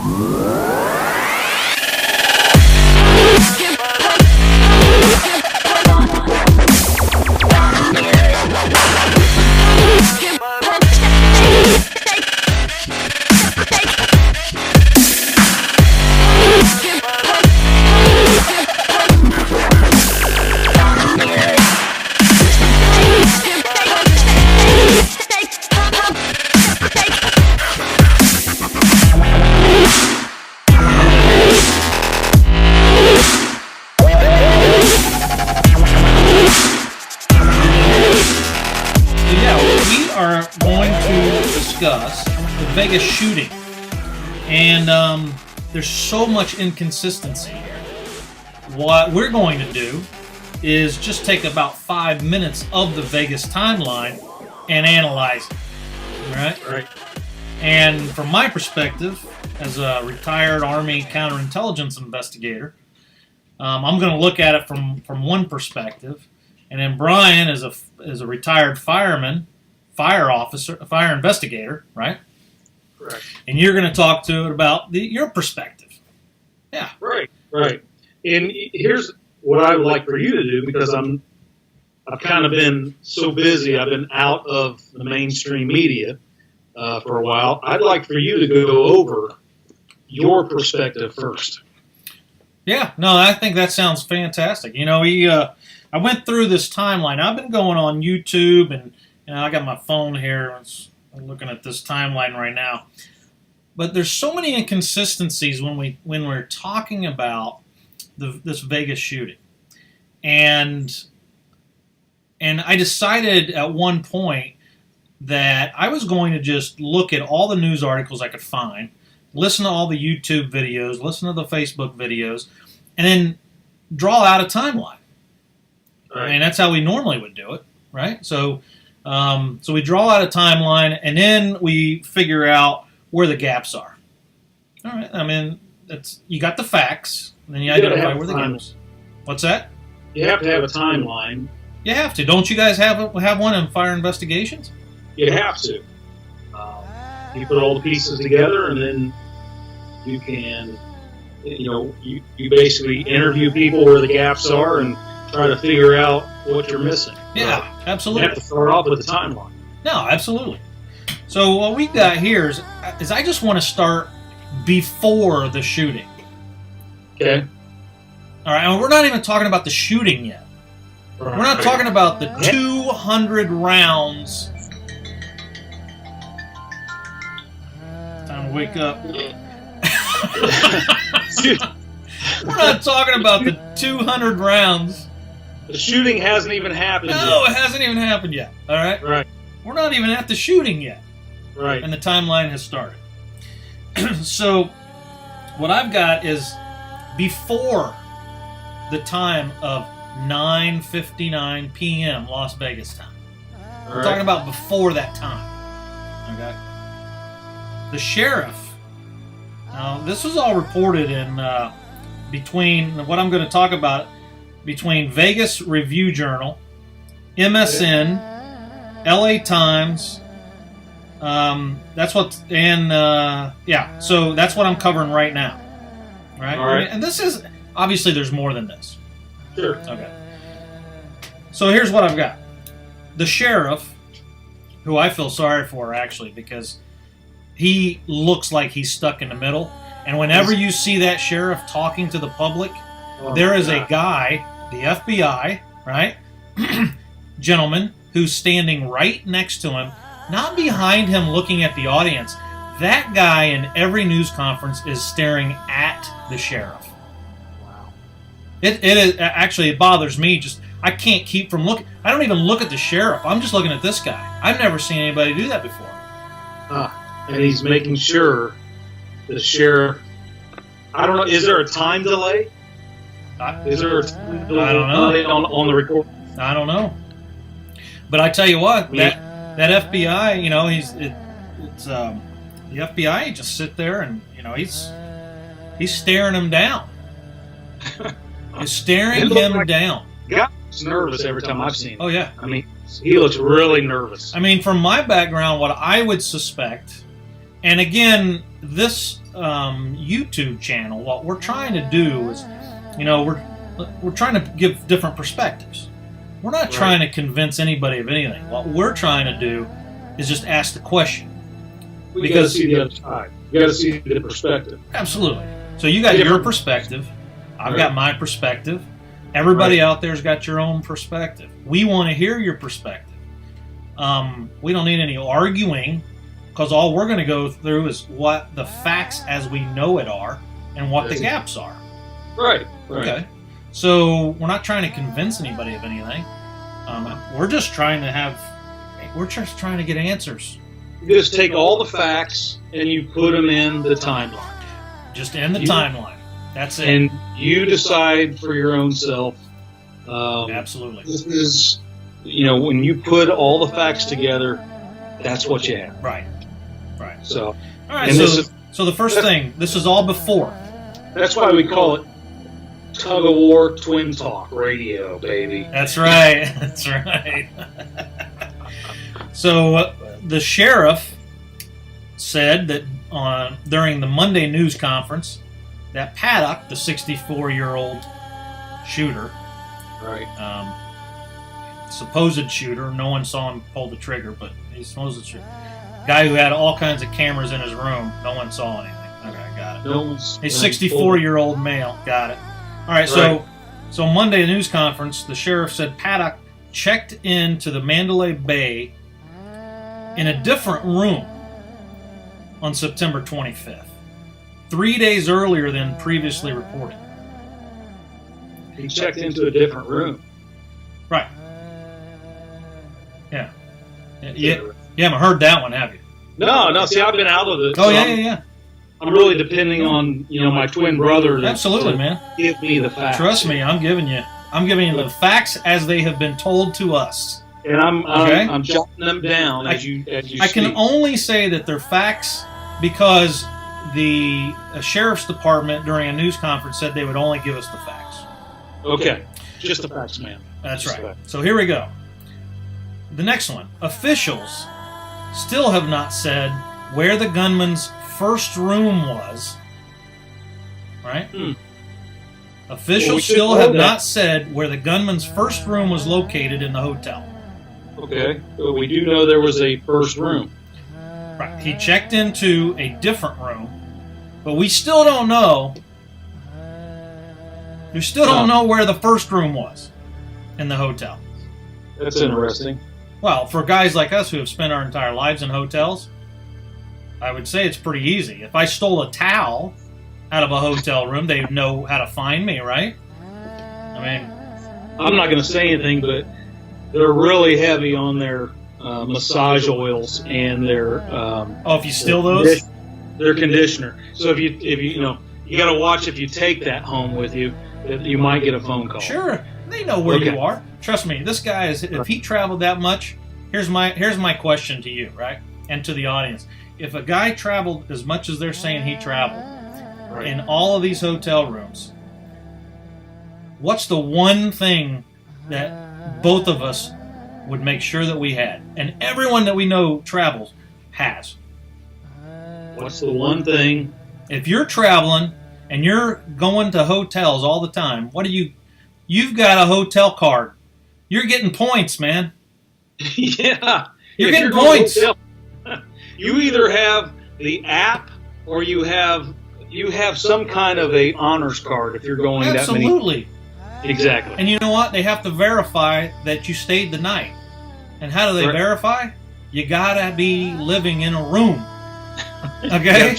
The Vegas shooting, and there's so much inconsistency here. What we're going to do is just take about 5 minutes of the Vegas timeline and analyze it. Right. And from my perspective, as a retired Army counterintelligence investigator, I'm going to look at it from one perspective, and then Brian, as a retired fireman, fire officer, fire investigator, right? Correct. And you're going to talk to it about your perspective. Yeah. Right. And here's what I would like for you to do, because I've kind of been so busy. I've been out of the mainstream media for a while. I'd like for you to go over your perspective first. Yeah. No, I think that sounds fantastic. You know, I went through this timeline. I've been going on YouTube, and I got my phone here. I'm looking at this timeline right now. But there's so many inconsistencies when we're talking about this Vegas shooting. And I decided at one point that I was going to just look at all the news articles I could find, listen to all the YouTube videos, listen to the Facebook videos, and then draw out a timeline. Right. And that's how we normally would do it, right? So we draw out a timeline, and then we figure out where the gaps are. All right. I mean, you got the facts, and then you identify where the gaps. What's that? You have to have a timeline. You have to. Don't you guys have one in Fire Investigations? You have to. You put all the pieces together, and then you can, you basically interview people where the gaps are and try to figure out what you're missing. Yeah, absolutely. You have to start off with the timeline. No, absolutely. So what we've got here is I just want to start before the shooting. Okay. All right, and we're not even talking about the shooting yet. Right. We're not talking about the 200 rounds. Time to wake up. We're not talking about the 200 rounds. The shooting hasn't even happened yet. No, it hasn't even happened yet. All right? Right. We're not even at the shooting yet. Right. And the timeline has started. So, what I've got is before the time of 9:59 p.m. Las Vegas time. We're talking about before that time. Okay? The sheriff. Now, this was all reported in between what I'm going to talk about between Vegas Review Journal, MSN, LA Times. That's what, and so that's what I'm covering right now. Right? All right. And this is, obviously there's more than this. Sure. Okay. So here's what I've got. The sheriff, who I feel sorry for actually, because he looks like he's stuck in the middle. And whenever you see that sheriff talking to the public, there is a guy, the FBI, right, gentleman, who's standing right next to him, not behind him looking at the audience. That guy in every news conference is staring at the sheriff. Wow. It bothers me. Just I can't keep from looking. I don't even look at the sheriff. I'm just looking at this guy. I've never seen anybody do that before. And he's making sure the sheriff. I don't know. Is there a time delay? Is there a time delay I don't know. on the record? I don't know. But I tell you what, that FBI, the FBI just sit there and he's staring him down. He's staring him down. He's nervous every time I've seen him. Oh yeah. I mean, he looks really nervous. I mean, from my background, what I would suspect, and again, this YouTube channel, what we're trying to do is, we're trying to give different perspectives. We're not trying to convince anybody of anything. What we're trying to do is just ask the question. You got to see the other side. You got to see the perspective. Absolutely. So you got your perspective. I've got my perspective. Everybody out there's got your own perspective. We want to hear your perspective. We don't need any arguing, because all we're going to go through is what the facts as we know it are and what the gaps are. Right. Okay. So we're not trying to convince anybody of anything. We're just trying to get answers. You just take all the facts and you put them in the timeline. Just in the timeline. That's it. And you decide for your own self. Absolutely. This is, when you put all the facts together, that's what you have. Right. So, all right. So the first thing, this is all before. That's why we call it Tug of War Twin Talk Radio, baby. That's right. That's right. So the sheriff said that during the Monday news conference that Paddock, the 64-year-old shooter, supposed shooter, no one saw him pull the trigger, but he's supposed shooter, guy who had all kinds of cameras in his room, no one saw anything. Okay, got it. A 64-year-old male, got it. All right, so Monday news conference, the sheriff said Paddock checked into the Mandalay Bay in a different room on September 25th, 3 days earlier than previously reported. He checked into a different room. Right. Yeah. You haven't heard that one, have you? No. See, I've been out of it. Oh, so yeah. I'm really depending on my twin brother. Absolutely, man. Give me the facts. Trust me, I'm giving you the facts as they have been told to us. And I'm jotting them down as you I can only say that they're facts because the sheriff's department during a news conference said they would only give us the facts. Okay. Just the facts, man. That's right. So here we go. The next one. Officials still have not said where the gunman's first room was. Right? Officials still have not said where the gunman's first room was located in the hotel. Okay. But we do know there was a first room. Right. He checked into a different room, but we still don't know. We still don't know where the first room was in the hotel. That's interesting. Well, for guys like us who have spent our entire lives in hotels, I would say it's pretty easy. If I stole a towel out of a hotel room, they'd know how to find me, right? I mean, I'm not going to say anything, but they're really heavy on their massage oils and their if you steal those, their conditioner. So if you got to watch if you take that home with you, that you might get a phone call. Sure, they know where you are. Trust me, this guy is. If he traveled that much, here's my question to you, right, and to the audience. If a guy traveled as much as they're saying he traveled in all of these hotel rooms, what's the one thing that both of us would make sure that we had, and everyone that we know travels has? What's the one thing? If you're traveling and you're going to hotels all the time, you've got a hotel card. You're getting points, man. Yeah. You're getting points. You either have the app or you have some kind of a honors card if you're going Absolutely. That many. Exactly. And you know what? They have to verify that you stayed the night. And how do they verify? You gotta be living in a room. Okay?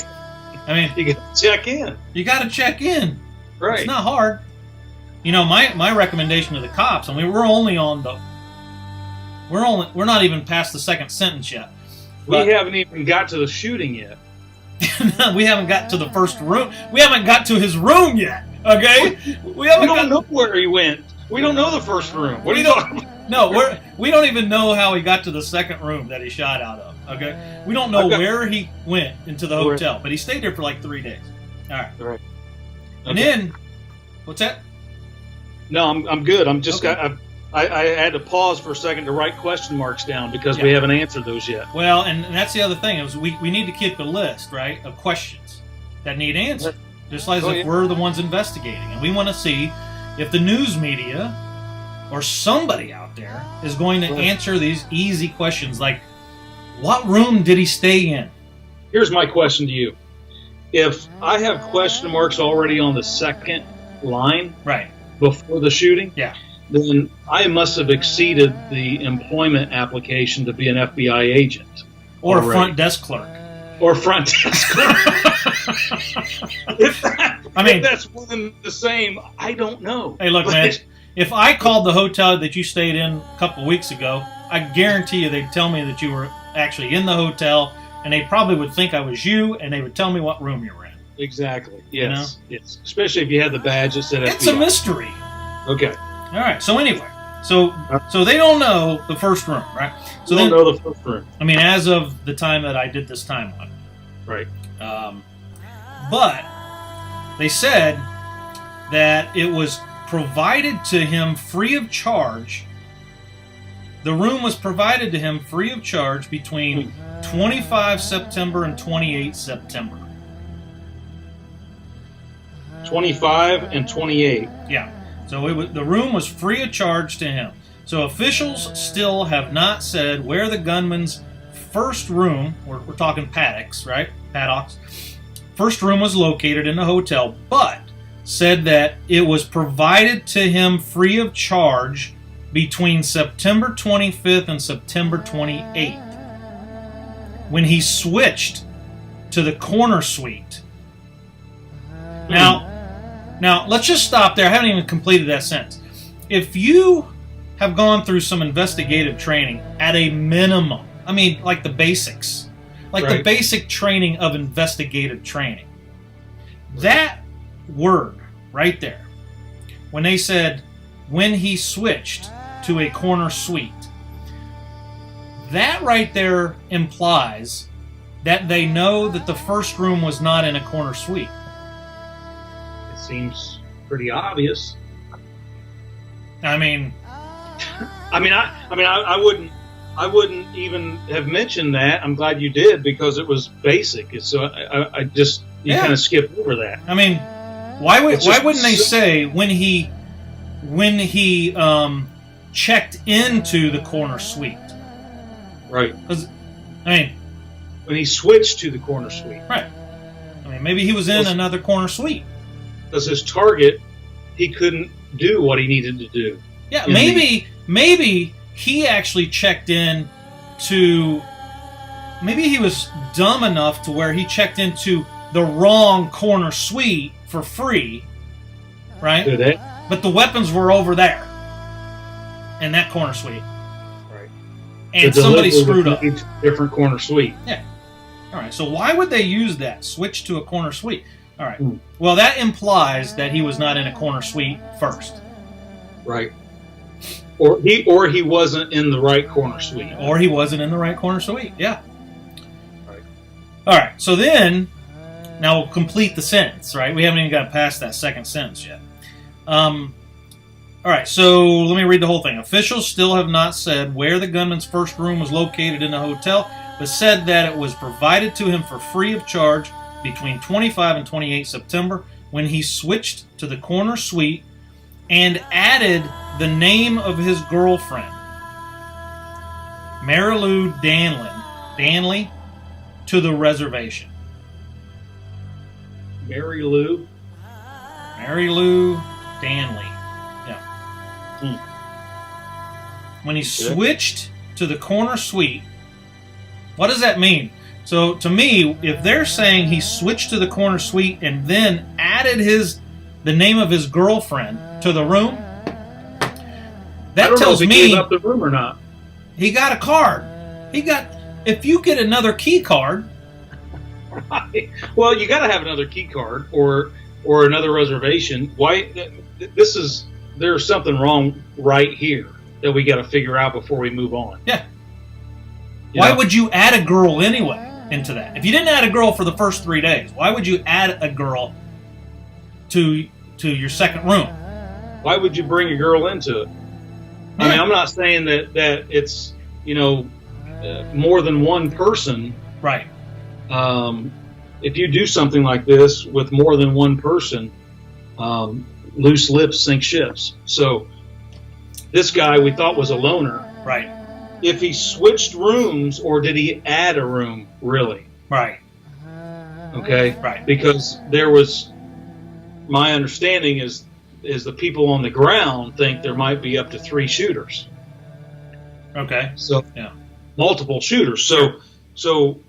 I mean, you gotta check in. You gotta check in. Right. It's not hard. My recommendation to the cops, I mean, we're not even past the second sentence yet. We haven't even got to the shooting yet. We haven't got to the first room. We haven't got to his room yet. Okay? We don't know where he went. We don't know the first room. What are you talking about? No, we don't even know how he got to the second room that he shot out of. Okay? We don't know where he went into the hotel, but he stayed there for like 3 days. All right. Okay. And then, what's that? No, I'm good. I'm just I had to pause for a second to write question marks down because Yeah. we haven't answered those yet. Well, and that's the other thing is we need to keep a list, right, of questions that need answered, just like if we're the ones investigating, and we want to see if the news media or somebody out there is going to answer these easy questions like, what room did he stay in? Here's my question to you. If I have question marks already on the second line Right. before the shooting, Yeah. then I must have exceeded the employment application to be an FBI agent. Or already. a front desk clerk. Or front desk clerk. if that's one and the same, I don't know. Hey, look, man, if I called the hotel that you stayed in a couple of weeks ago, I guarantee you they'd tell me that you were actually in the hotel, and they probably would think I was you, and they would tell me what room you were in. Exactly. Yes. Yes. Especially if you had the badge that said FBI. It's a mystery. Okay. All right. So anyway, so they don't know the first room, right? So they don't know the first room. I mean, as of the time that I did this timeline. Right. But they said that it was provided to him free of charge. The room was provided to him free of charge between 25 September and 28 September. 25 and 28. Yeah. So the room was free of charge to him. So officials still have not said where the gunman's first room, we're talking Paddocks, right? Paddocks. First room was located in the hotel, but said that it was provided to him free of charge between September 25th and September 28th, when he switched to the corner suite. Now, let's just stop there. I haven't even completed that sentence. If you have gone through some investigative training at a minimum, I mean, like the basics, like the basic training of investigative training, that word right there, when they said, when he switched to a corner suite, that right there implies that they know that the first room was not in a corner suite. It seems pretty obvious. I mean, I wouldn't even have mentioned that. I'm glad you did because it was basic. So I just kind of skipped over that. I mean, why wouldn't they say when he checked into the corner suite? Right. Because when he switched to the corner suite. Right. I mean, maybe he was in another corner suite. Because his target, he couldn't do what he needed to do. Yeah, maybe he actually checked in to. Maybe he was dumb enough to where he checked into the wrong corner suite for free, right? Did it? But the weapons were over there in that corner suite. Right. And somebody screwed up. Different corner suite. Yeah. All right. So why would they use that? Switch to a corner suite. All right. Well, that implies that he was not in a corner suite first. Right. Or he wasn't in the right corner suite. Or he wasn't in the right corner suite. Yeah. Right. All right. So then, now we'll complete the sentence, right? We haven't even got past that second sentence yet. All right. So let me read the whole thing. Officials still have not said where the gunman's first room was located in the hotel, but said that it was provided to him for free of charge between 25 and 28 September when he switched to the corner suite and added the name of his girlfriend, Marilou Danley, to the reservation. Marilou Danley. Yeah. When he switched to the corner suite, what does that mean? So to me, if they're saying he switched to the corner suite and then added the name of his girlfriend to the room, that tells me he gave up the room or not. He got a card. If you get another key card. Right. Well, you got to have another key card or another reservation. Why? There's something wrong right here that we got to figure out before we move on. Yeah. Why would you add a girl anyway into that? If you didn't add a girl for the first 3 days, why would you add a girl to your second room? Why would you bring a girl into it? I mean, I'm not saying that it's, more than one person. Right. If you do something like this with more than one person, loose lips sink ships. So this guy we thought was a loner. Right. If he switched rooms, or did he add a room, really? Right. Okay? Right. Because there was, my understanding is the people on the ground think there might be up to 3 shooters. Okay. So, yeah. Multiple shooters. So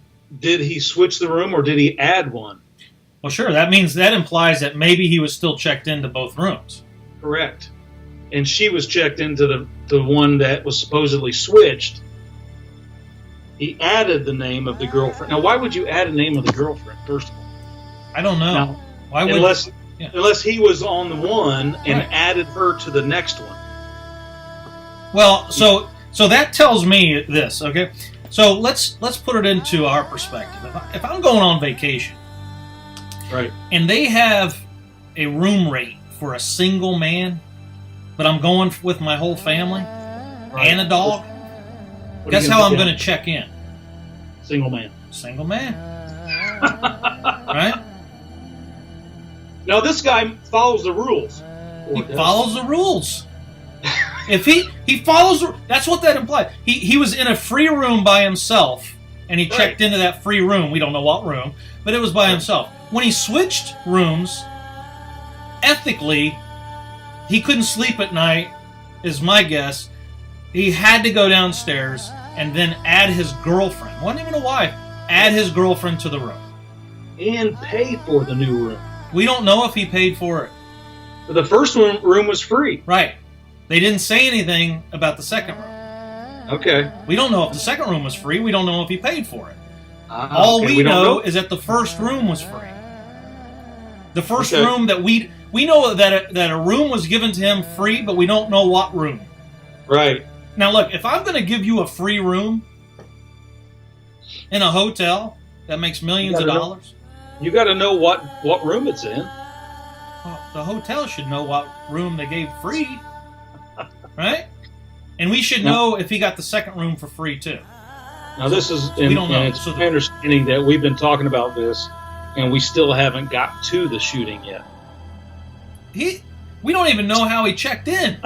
did he switch the room, or did he add one? Well, sure. That implies that maybe he was still checked into both rooms. Correct. And she was checked into the one that was supposedly switched. He added the name of the girlfriend. Now, why would you add a name of the girlfriend, first of all? I don't know. Now, Why would unless he was on the one and Right. added her to the next one. Well, so that tells me this, okay? So let's put it into our perspective. If I'm going on vacation, Right. and they have a room rate for a single man, but I'm going with my whole family and a dog, guess how I'm going to check in? Single man. Single man. Right? Now, this guy follows the rules. He follows the rules. If he follows, that's what that implies. He was in a free room by himself, and he checked into that free room. We don't know what room, but it was by himself. When he switched rooms, ethically, he couldn't sleep at night, is my guess. He had to go downstairs and then add his girlfriend. Wasn't even a wife. Add his girlfriend to the room. And pay for the new room. We don't know if he paid for it. The first room was free. Right. They didn't say anything about the second room. Okay. We don't know if the second room was free. We don't know if he paid for it. All okay. we don't know is that the first room was free. The first Okay. room that we know that a room was given to him free, but we don't know what room. Right. Now look, if I'm going to give you a free room in a hotel that makes millions of dollars, you got to know what room it's in. well, the hotel should know what room they gave free, right? And we should know if he got the second room for free too. Now this is, we don't know. and it's my understanding that we've been talking about this, and we still haven't got to the shooting yet. We don't even know how he checked in.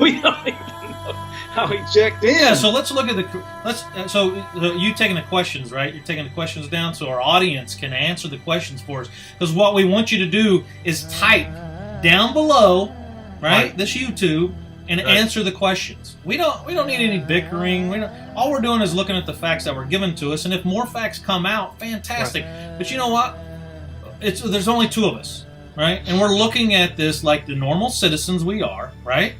We don't even know how he checked in. Yeah, so let's look at so you taking the questions, right? You're taking the questions down so our audience can answer the questions for us. Because what we want you to do is type down below, right? This YouTube, and answer the questions. We don't need any bickering. All we're doing is looking at the facts that were given to us, and if more facts come out, fantastic. But you know what? There's only 2 of us, right? And we're looking at this like the normal citizens we are, right?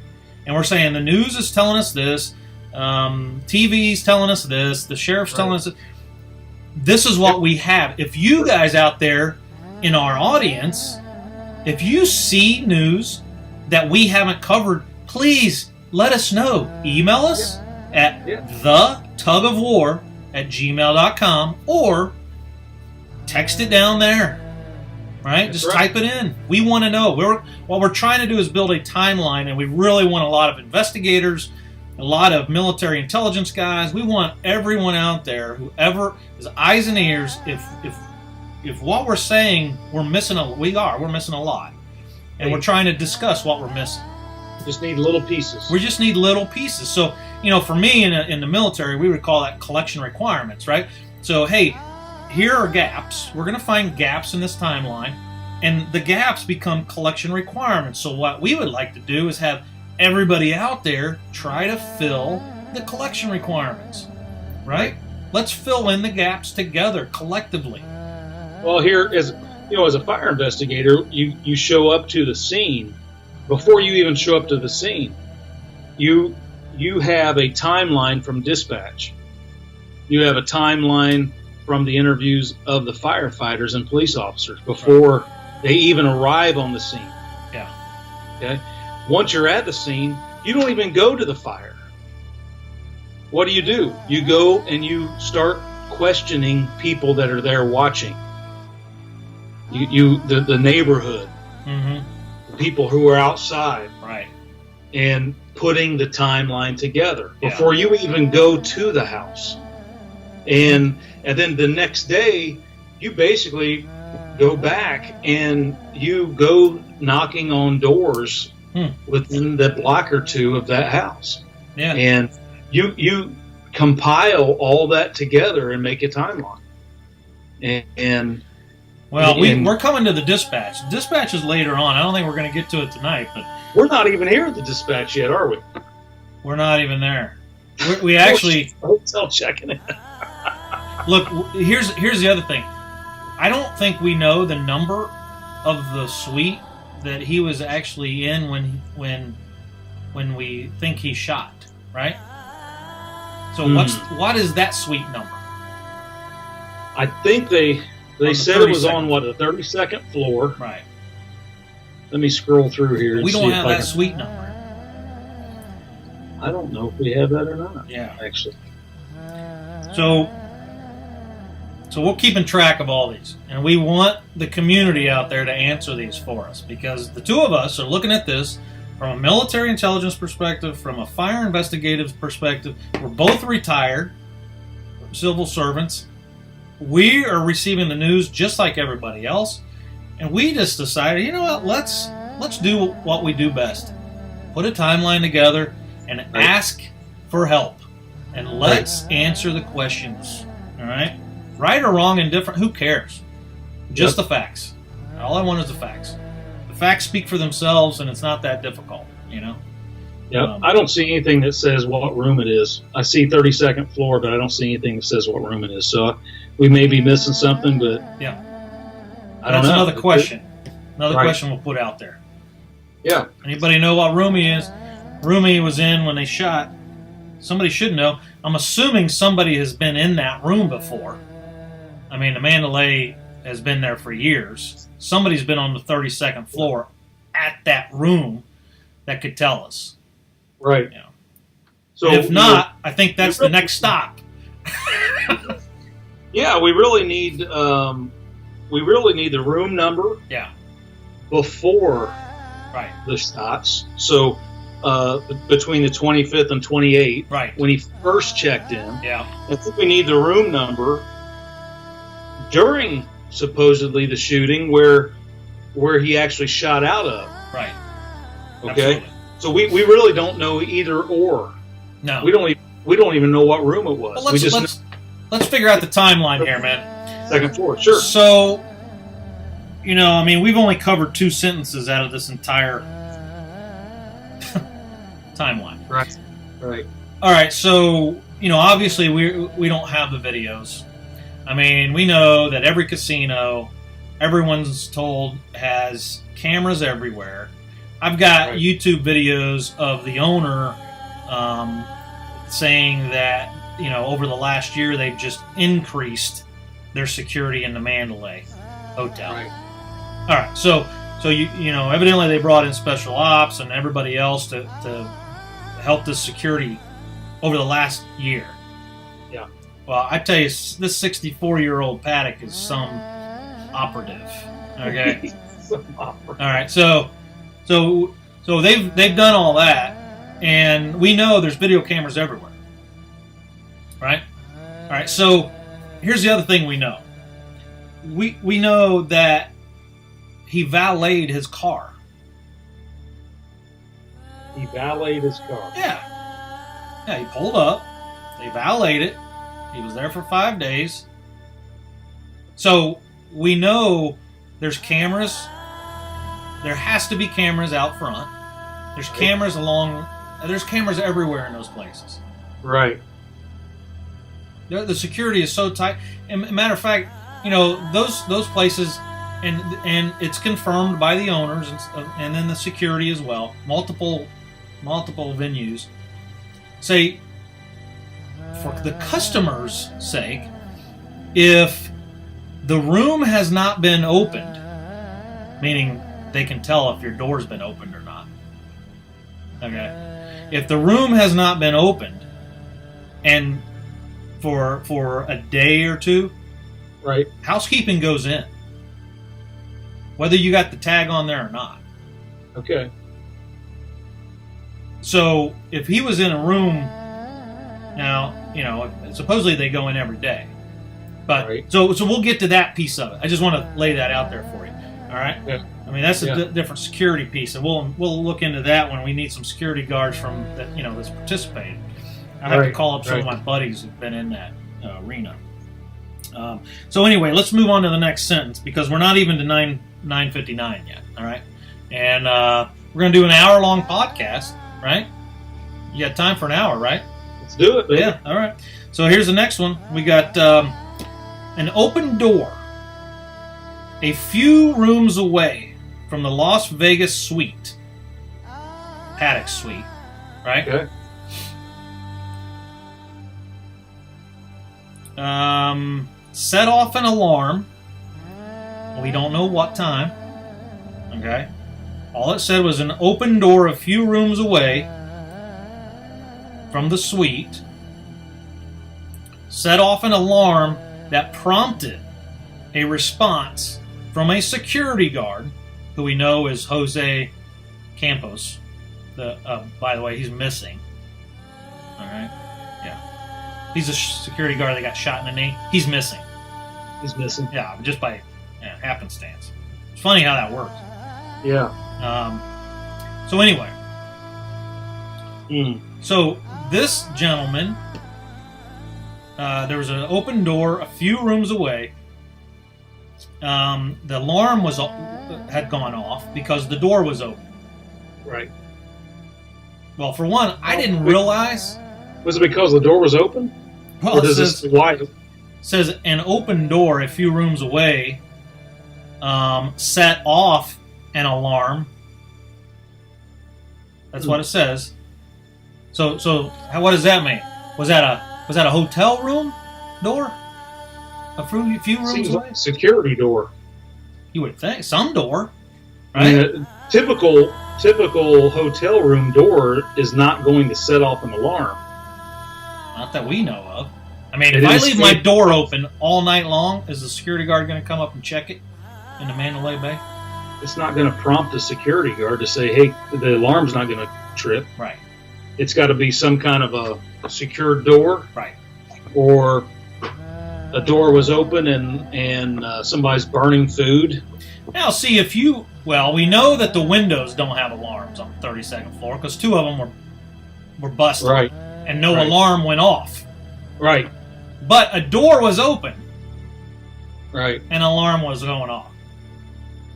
And we're saying the news is telling us this, TV's telling us this, the sheriff's telling us this. This is what we have. If you guys out there in our audience, if you see news that we haven't covered, please let us know. Email us at thetugofwar@gmail.com or text it down there. Right? Just type it in. We want to know. What we're trying to do is build a timeline, and we really want a lot of investigators, a lot of military intelligence guys. We want everyone out there, whoever is eyes and ears. If what we're saying we're missing we're missing a lot, and we're trying to discuss what we're missing. Just need little pieces. We just need little pieces. So for me in the military, we would call that collection requirements, right? So hey, here are gaps. We're going to find gaps in this timeline, and the gaps become collection requirements. So what we would like to do is have everybody out there try to fill the collection requirements, right? Let's fill in the gaps together collectively. Well, here, as a fire investigator, you show up to the scene. Before you even show up to the scene, you have a timeline from dispatch. You have a timeline from the interviews of the firefighters and police officers before they even arrive on the scene. Yeah. Okay. Once you're at the scene, you don't even go to the fire. What do? You go and you start questioning people that are there watching. The neighborhood, Mm-hmm. the people who are outside. Right. and putting the timeline together before you even go to the house. And then the next day, you basically go back and you go knocking on doors within the block or two of that house. Yeah. And you compile all that together and make a timeline. We're coming to the dispatch. Dispatch is later on. I don't think we're going to get to it tonight, but we're not even here at the dispatch yet, are we? We're not even there. We actually hotel checking in. Look, here's the other thing. I don't think we know the number of the suite that he was actually in when we think he shot, right? So what is that suite number? I think they said it was on the 32nd floor. Right. Let me scroll through here. We don't have that suite number. I don't know if we have that or not. Yeah. Actually. So we're keeping track of all these, and we want the community out there to answer these for us, because the two of us are looking at this from a military intelligence perspective, from a fire investigative perspective. We're both retired civil servants. We are receiving the news just like everybody else, and we just decided, you know what, let's do what we do best. Put a timeline together and ask for help, and let's answer the questions. All right? Right or wrong, indifferent, who cares? Just the facts. All I want is the facts. The facts speak for themselves, and it's not that difficult, you know? Yeah, I don't see anything that says what room it is. I see 32nd floor, but I don't see anything that says what room it is. So we may be missing something, but yeah, I don't know. Another question. Another question we'll put out there. Yeah. Anybody know what room he is? Room he was in when they shot. Somebody should know. I'm assuming somebody has been in that room before. I mean, the Mandalay has been there for years. Somebody's been on the 32nd floor at that room that could tell us. Right. You know. So if not, I think that's the next stop. Yeah, we really need the room number. Yeah. Before the shots. So between the 25th and 28th, when he first checked in. Yeah. I think we need the room number during supposedly the shooting where he actually shot out of. Right. Okay. Absolutely. So we really don't know either or. No. We don't even know what room it was. Well, let's figure out the timeline here, man. Second floor, sure. So, you know, I mean, we've only covered 2 sentences out of this entire timeline. Right. All right, so, you know, obviously we don't have the videos. I mean, we know that every casino, everyone's told, has cameras everywhere. I've got YouTube videos of the owner saying that, you know, over the last year they've just increased their security in the Mandalay hotel. Right. All right, so you know, evidently they brought in special ops and everybody else to help this security over the last year. Yeah. Well, I tell you, this 64-year-old Paddock is some operative. Okay. All right, so they've done all that, and we know there's video cameras everywhere. Right? All right, so here's the other thing we know. We know that he valeted his car. He valeted his car. Yeah. Yeah, he pulled up. They valeted it. He was there for 5 days. So we know there's cameras. There has to be cameras out front. There's cameras there's cameras everywhere in those places. Right. The security is so tight. And matter of fact, you know, those places, and it's confirmed by the owners and then the security as well. Multiple venues say, for the customer's sake, if the room has not been opened, meaning they can tell if your door's been opened or not. Okay, if the room has not been opened, and for a day or two, right, housekeeping goes in, whether you got the tag on there or not. Okay. So if he was in a room, now, supposedly they go in every day. But Right. so we'll get to that piece of it. I just want to lay that out there for you. All right. Yeah. I mean, that's a Yeah. different security piece, and we'll look into that when we need some security guards from that that's participating. I have to Right. call up some Right. of my buddies who've been in that arena. So anyway, let's move on to the next sentence because we're not even to 9:59 yet. All right, and we're gonna do an hour-long podcast, right? You got time for an hour, right? Let's do it, baby. Yeah. All right. So here's the next one. We got an open door a few rooms away from the Las Vegas suite, Paddock suite, right? Okay. Set off an alarm. We don't know what time. Okay. All it said was an open door a few rooms away from the suite. Set off an alarm that prompted a response from a security guard, who we know is Jose Campos. By the way, he's missing. All right. Yeah. He's a security guard that got shot in the knee. He's missing. He's missing. Yeah, just by happenstance. It's funny how that works. Yeah. So anyway, Mm. so this gentleman, there was an open door a few rooms away. The alarm had gone off because the door was open. Right. Well, for one, I didn't realize. Was it because the door was open? Well, Or it does this why? says an open door a few rooms away set off an alarm. That's what it says. So what does that mean? Was that a hotel room door? A few rooms Seems away? like a security door. You would think some door, I right? mean, a typical hotel room door is not going to set off an alarm. Not that we know of. I mean, It if I is leave my scary. door open all night long, is the security guard going to come up and check it in the Mandalay Bay? It's not going to prompt a security guard to say, "Hey, the alarm's not going to trip." Right, It's got to be some kind of a secured door, right. or a door was open and somebody's burning food. Now, see we know that the windows don't have alarms on the 32nd floor because two of them were busted, Right. and no Right. alarm went off. Right. But a door was open, Right. and an alarm was going off.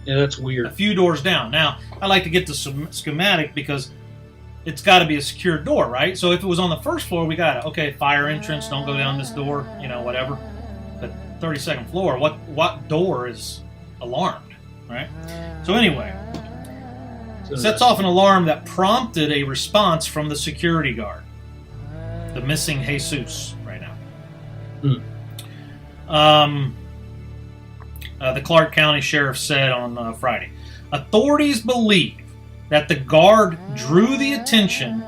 Yeah, that's A weird. few doors down. Now, I like to get the schematic because it's got to be a secure door, right? So if it was on the first floor, we got it. Fire entrance, don't go down this door, whatever. But 32nd floor, what door is alarmed, right? So anyway, So, sets off an alarm that prompted a response from the security guard, the missing Jesus right now. The Clark County Sheriff said on Friday, authorities believe that the guard drew the attention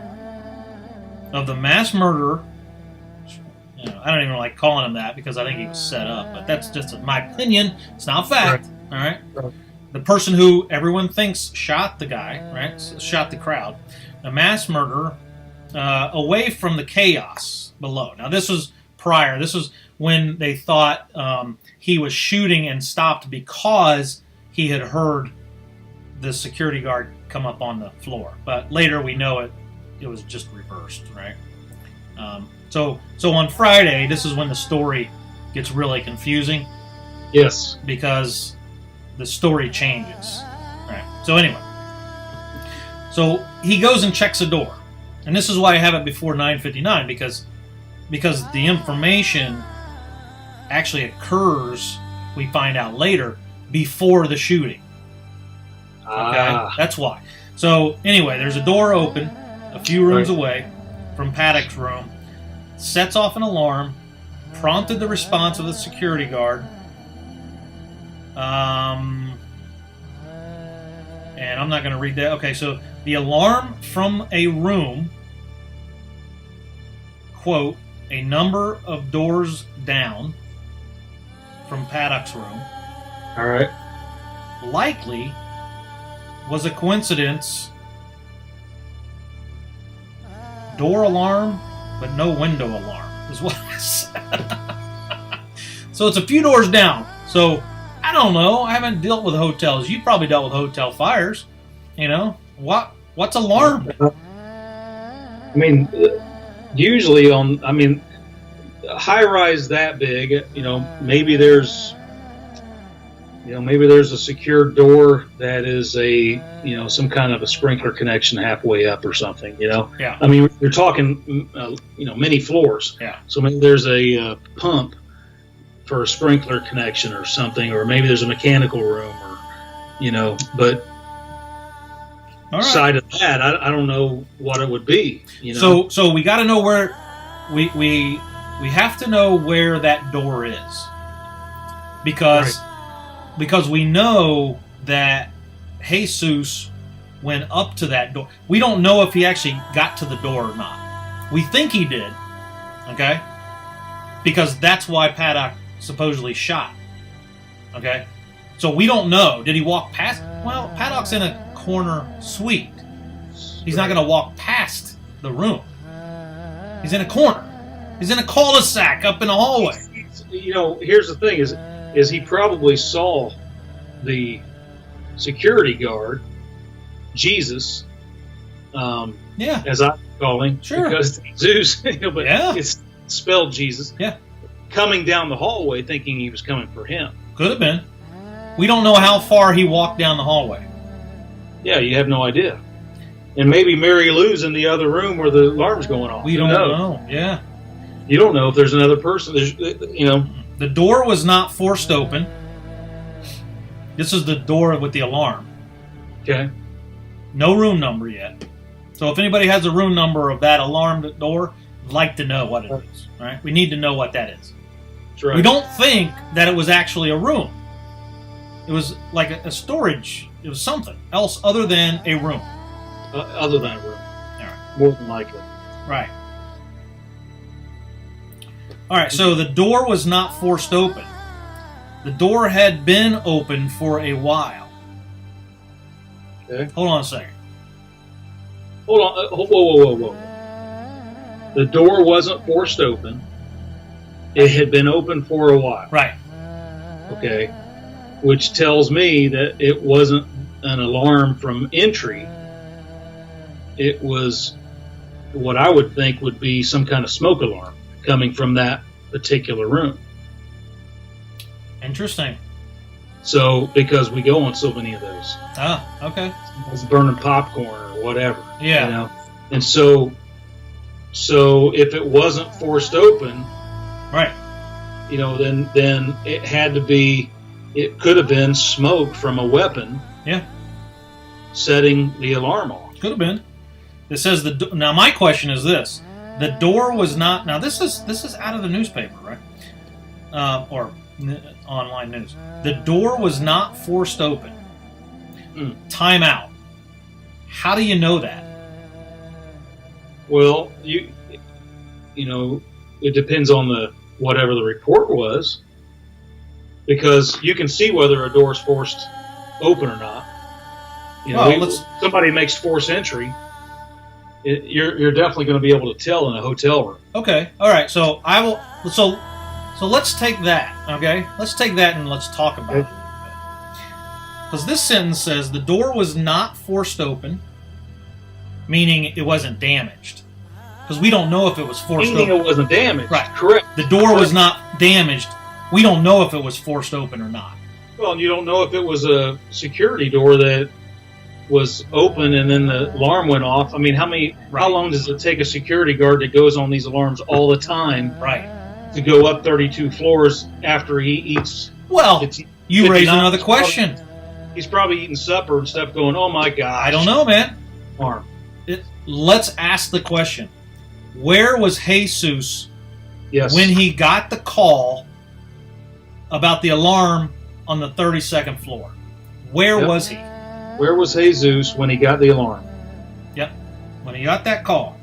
of the mass murderer. I don't even like calling him that because I think he was set up, but that's just my opinion. It's not fact. All right. Right. The person who everyone thinks shot the guy, right? Shot the crowd. The mass murderer, away from the chaos below. Now, this was prior. This was when they thought he was shooting and stopped because he had heard the security guard come up on the floor. But later we know it was just reversed, right? So on Friday, this is when the story gets really confusing yes. because the story changes. Right. So anyway, so he goes and checks a door, and this is why I have it before 9:59 because the information actually occurs. We find out later before the shooting. Okay, that's why. So anyway, there's a door open a few rooms away from Paddock's room. Sets off an alarm, prompted the response of the security guard. And I'm not going to read that. Okay, so the alarm from a room, quote, a number of doors down from Paddock's room, All right. likely was a coincidence door alarm, but no window alarm, is what I said. So it's a few doors down. So I don't know. I haven't dealt with hotels. You probably dealt with hotel fires. You know, what's alarm? I mean, usually a high-rise that big, maybe there's a secure door that is some kind of a sprinkler connection halfway up or something, Yeah. I mean, you're talking, many floors. Yeah. So maybe there's a pump for a sprinkler connection or something, or maybe there's a mechanical room but All right. side of that, I don't know what it would be, So we got to know where we have to know where that door is, because we know that Jesus went up to that door. We don't know if he actually got to the door or not. We think he did, okay? Because that's why Paddock supposedly shot, okay? So we don't know. Did he walk past? Well, Paddock's in a corner suite. He's not going to walk past the room. He's in a corner. He's in a cul-de-sac up in the hallway. Here's the thing: is he probably saw the security guard, Jesus, as I call him, Sure. because Zeus, but Yeah. it's spelled Jesus. Yeah. Coming down the hallway, thinking he was coming for him. Could have been. We don't know how far he walked down the hallway. Yeah, you have no idea. And maybe Mary Lou's in the other room where the alarm's going off. We don't know. Yeah. You don't know if there's another person. The door was not forced open. This is the door with the alarm. Okay. No room number yet. So if anybody has a room number of that alarmed door, I'd like to know what it is. All right? We need to know what that is. That's right. We don't think that it was actually a room. It was like a storage. It was something else other than a room. Other than a room. All right. More than likely. Right. All right, so the door was not forced open. The door had been open for a while. Okay. Hold on a second. Hold on. Whoa. The door wasn't forced open. It had been open for a while. Right. Okay. Which tells me that it wasn't an alarm from entry. It was what I would think would be some kind of smoke alarm coming from that particular room. Interesting. So, because we go on so many of those. Ah, okay. It's burning popcorn or whatever. Yeah. And so if it wasn't forced open, Right. then it had to be, it could have been smoke from a weapon. Yeah. Setting the alarm off. Could have been. It says now my question is this. The door was not, now this is out of the newspaper, right? Or online news. The door was not forced open. Time out. How do you know that? Well, it depends on whatever the report was, because you can see whether a door is forced open or not. Somebody makes forced entry. You're definitely going to be able to tell in a hotel room. Okay. All right. So I will. So let's take that. Okay. Let's take that and let's talk about it. Because this sentence says the door was not forced open, meaning it wasn't damaged. Because we don't know if it was forced open. Meaning it wasn't damaged. Right. Correct. The door was not damaged. We don't know if it was forced open or not. Well, and you don't know if it was a security door that was open and then the alarm went off. I mean, how long does it take a security guard that goes on these alarms all the time, right, to go up 32 floors after he eats? Well, you raise another question. He's probably eating supper and stuff going, oh my gosh. I don't know, man. Alarm. Let's ask the question. Where was Jesus when he got the call about the alarm on the 32nd floor? Where was he? Where was Jesus when he got the alarm? Yep, when he got that call.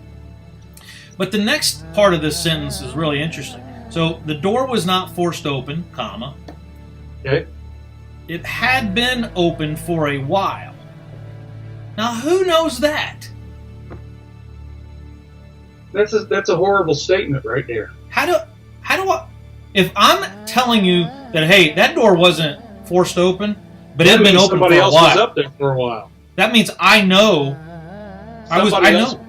But the next part of this sentence is really interesting. So the door was not forced open, comma. Okay. It had been open for a while. Now, who knows that? That's a horrible statement right there. How do I? If I'm telling you that, hey, that door wasn't forced open, but it had been open for a while. Somebody else was up there for a while. That means I know. I know.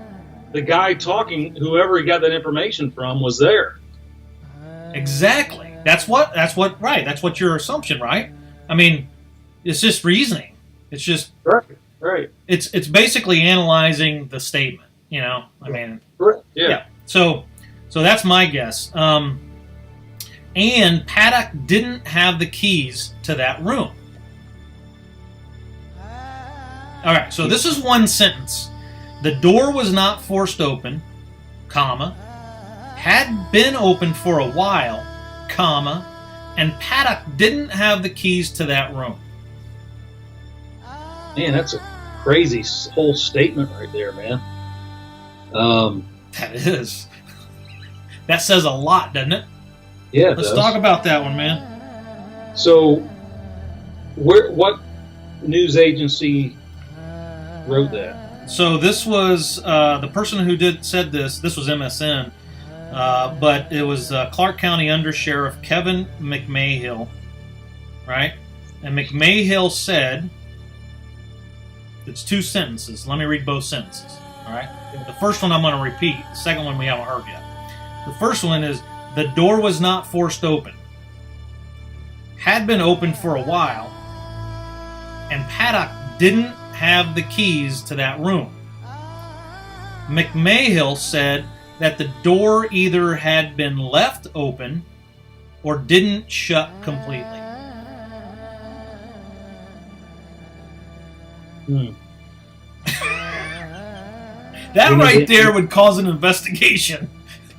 The guy talking, whoever he got that information from, was there. Exactly. That's what. Right. That's what your assumption, right? I mean, it's just reasoning. It's just right. It's basically analyzing the statement. You know. I mean. Correct. Yeah. So that's my guess. And Paddock didn't have the keys to that room. All right. So this is one sentence. The door was not forced open, comma, had been open for a while, comma, and Paddock didn't have the keys to that room. Man, that's a crazy whole statement right there, man. That is. That says a lot, doesn't it? Yeah, Let's talk about that one, man. So, what news agency wrote that? So this was the person who said this. This was MSN, but it was Clark County Undersheriff Kevin McMahill, right? And McMahill said, it's two sentences. Let me read both sentences. All right. The first one I'm going to repeat. The second one we haven't heard yet. The first one is, the door was not forced open. Had been open for a while, and Paddock didn't have the keys to that room. McMahill said that the door either had been left open or didn't shut completely. That right there would cause an investigation.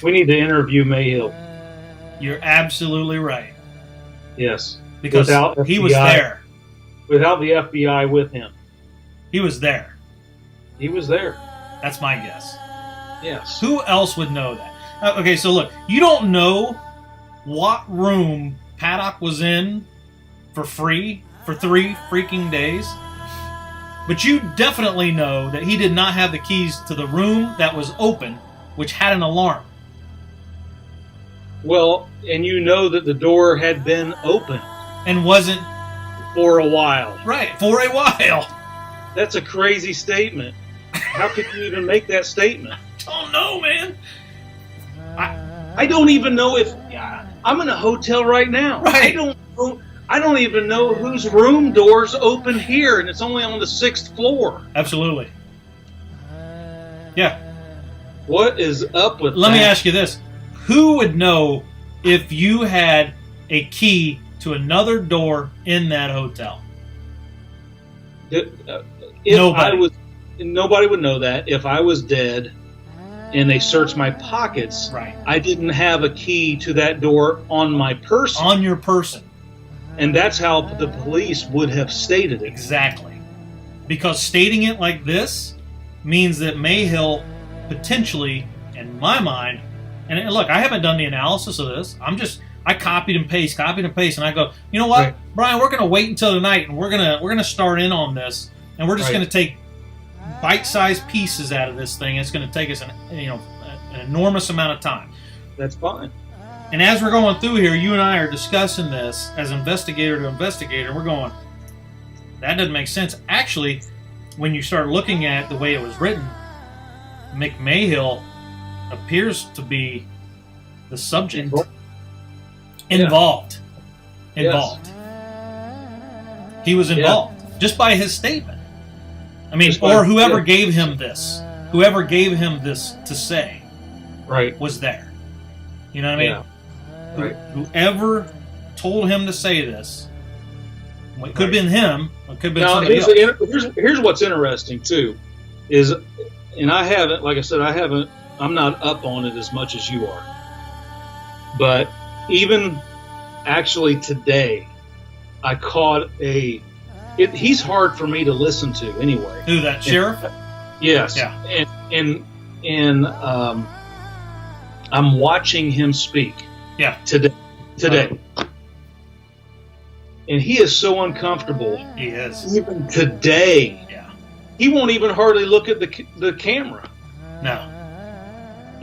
We need to interview Mayhill. You're absolutely right. Yes. Because he was there. Without the FBI with him. He was there. He was there. That's my guess. Yes. Who else would know that? Okay, so look, you don't know what room Paddock was in for free for 3 freaking days. But you definitely know that he did not have the keys to the room that was open, which had an alarm. Well, and you know that the door had been open. And wasn't... For a while. Right, for a while. That's a crazy statement. How could you even make that statement? I don't know, man. I don't even know if... I'm in a hotel right now. Right. I don't even know whose room door's open here, and it's only on the 6th floor. Absolutely. Yeah. What is up with that? Let me ask you this. Who would know if you had a key to another door in that hotel? Nobody would know that. If I was dead and they searched my pockets, right. I didn't have a key to that door on my person. On your person. And that's how the police would have stated it. Exactly. Because stating it like this means that Mayhill potentially, in my mind, and look, I haven't done the analysis of this. I copied and paste, and I go, you know what, right. Brian, we're going to wait until tonight, and we're gonna start in on this, and we're just going to take bite-sized pieces out of this thing. It's going to take us an enormous amount of time. That's fine. And as we're going through here, you and I are discussing this as investigator to investigator. We're going, that doesn't make sense. Actually, when you start looking at the way it was written, McMahill appears to be the subject. Involved. Yes. He was involved just by his statement. I mean, or whoever gave him this to say, right, was there. You know what I mean? Yeah. Right. Whoever told him to say this, it could have been him, it could have been somebody else. Here's what's interesting too, is, and I haven't, like I said, I'm not up on it as much as you are. But even actually today, I caught he's hard for me to listen to anyway. Who, that sheriff? Yes. Yeah. And I'm watching him speak. Yeah. Today. And he is so uncomfortable. He is. Even today. Yeah. He won't even hardly look at the camera. No.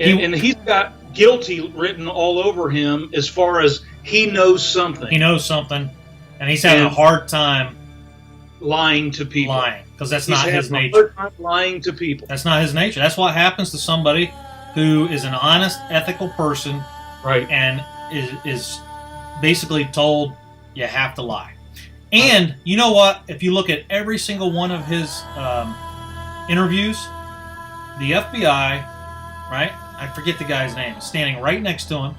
And he's got guilty written all over him as far as he knows something. He knows something, and he's having a hard time lying to people. Lying, because that's not his nature. Hard time lying to people. That's not his nature. That's what happens to somebody who is an honest, ethical person, right? And is basically told you have to lie. And you know what? If you look at every single one of his interviews, the FBI, right? I forget the guy's name, is standing right next to him,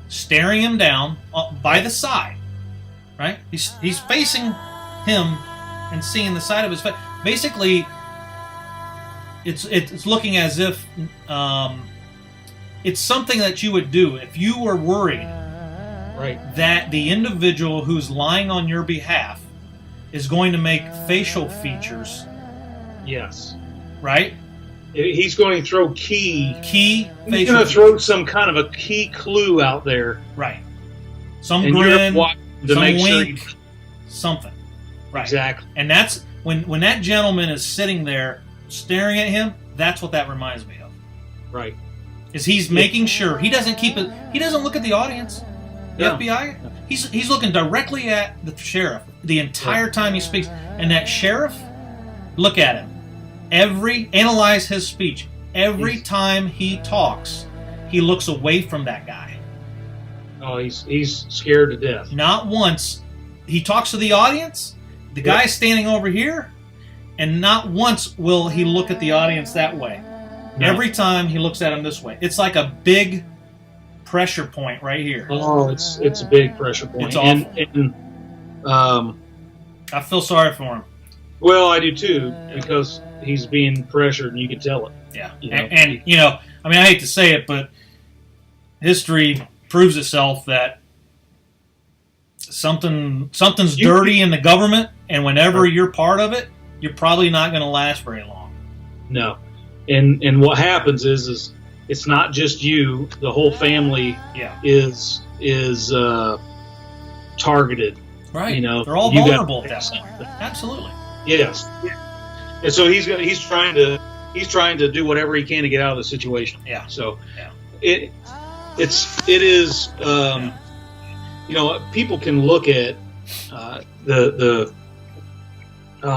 staring him down by the side, right? He's facing him and seeing the side of his face. Basically, it's looking as if it's something that you would do if you were worried, right, that the individual who's lying on your behalf is going to make facial features. Yes. Right? He's going to throw key He's going to throw some kind of a key clue out there. Right. Some and grin, to some make wink, sure something. Right. Exactly. And that's when that gentleman is sitting there staring at him, that's what that reminds me of. Right. Is he's making sure he doesn't he doesn't look at the audience. The FBI, he's looking directly at the sheriff the entire time he speaks. And that sheriff, look at him. Analyze his speech. Every time he talks, he looks away from that guy. Oh, he's scared to death. Not once. He talks to the audience. The guy's standing over here, and not once will he look at the audience that way. No. Every time he looks at him this way. It's like a big pressure point right here. Oh, it's a big pressure point. It's awful. And I feel sorry for him. Well, I do too, because he's being pressured, and you can tell it. Yeah, and you know, I mean, I hate to say it, but history proves itself that something's dirty in the government, and whenever you're part of it, you're probably not going to last very long. No, and what happens is it's not just you; the whole family is targeted. Right. You know, they're all vulnerable at that point. Absolutely. Yes. And so he's trying to do whatever he can to get out of the situation. Yeah. So it is you know, people can look at the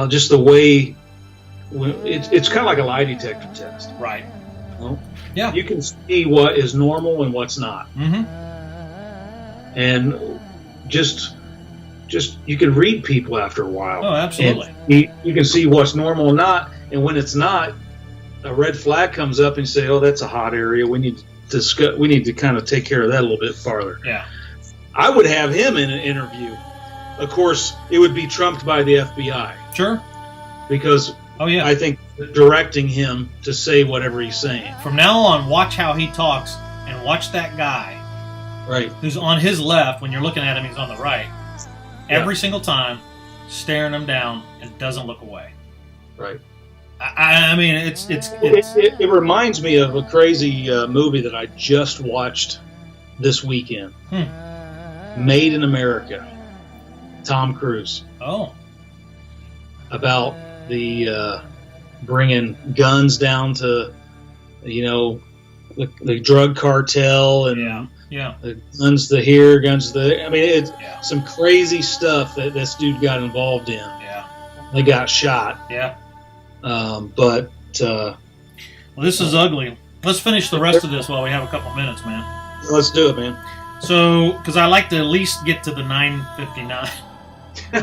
just the way it's kind of like a lie detector test. Right. Well, yeah. You can see what is normal and what's not. Mm-hmm. And just you can read people after a while. Oh, absolutely. You can see what's normal and not, and when it's not, a red flag comes up and you say, "Oh, that's a hot area. We need to discuss. We need to kind of take care of that a little bit farther." Yeah. I would have him in an interview. Of course, it would be trumped by the FBI. Sure. Because I think directing him to say whatever he's saying. From now on, watch how he talks and watch that guy. Right. Who's on his left when you're looking at him? He's on the right. Every single time, staring him down and doesn't look away. Right. I mean, it reminds me of a crazy movie that I just watched this weekend. Made in America. Tom Cruise. Oh. About the bringing guns down to, you know, the drug cartel and. Yeah. Guns to here, guns to there. I mean, it's some crazy stuff that this dude got involved in. Yeah. They got shot. Yeah. But well, this is ugly. Let's finish the rest of this while we have a couple minutes, man. Let's do it, man. So, because I like to at least get to the 9:59.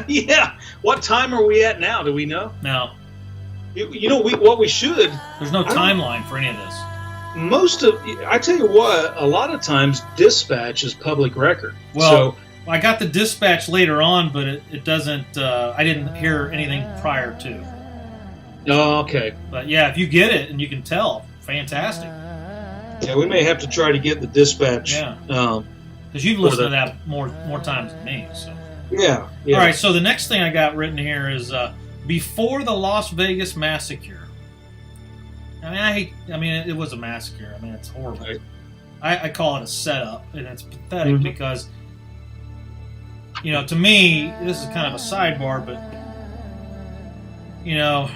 Yeah. What time are we at now? Do we know? No. You know, what we should. There's no timeline for any of this. I tell you what, a lot of times dispatch is public record. Well, I got the dispatch later on, but it doesn't, I didn't hear anything prior to. Oh, okay. But yeah, if you get it and you can tell, fantastic. Yeah, we may have to try to get the dispatch. Yeah. Because you've listened to that more times than me. So. Yeah. All right, so the next thing I got written here is before the Las Vegas massacre. I mean, it was a massacre. I mean, it's horrible. Right. I call it a setup, and it's pathetic because, you know, to me, this is kind of a sidebar, but, you know,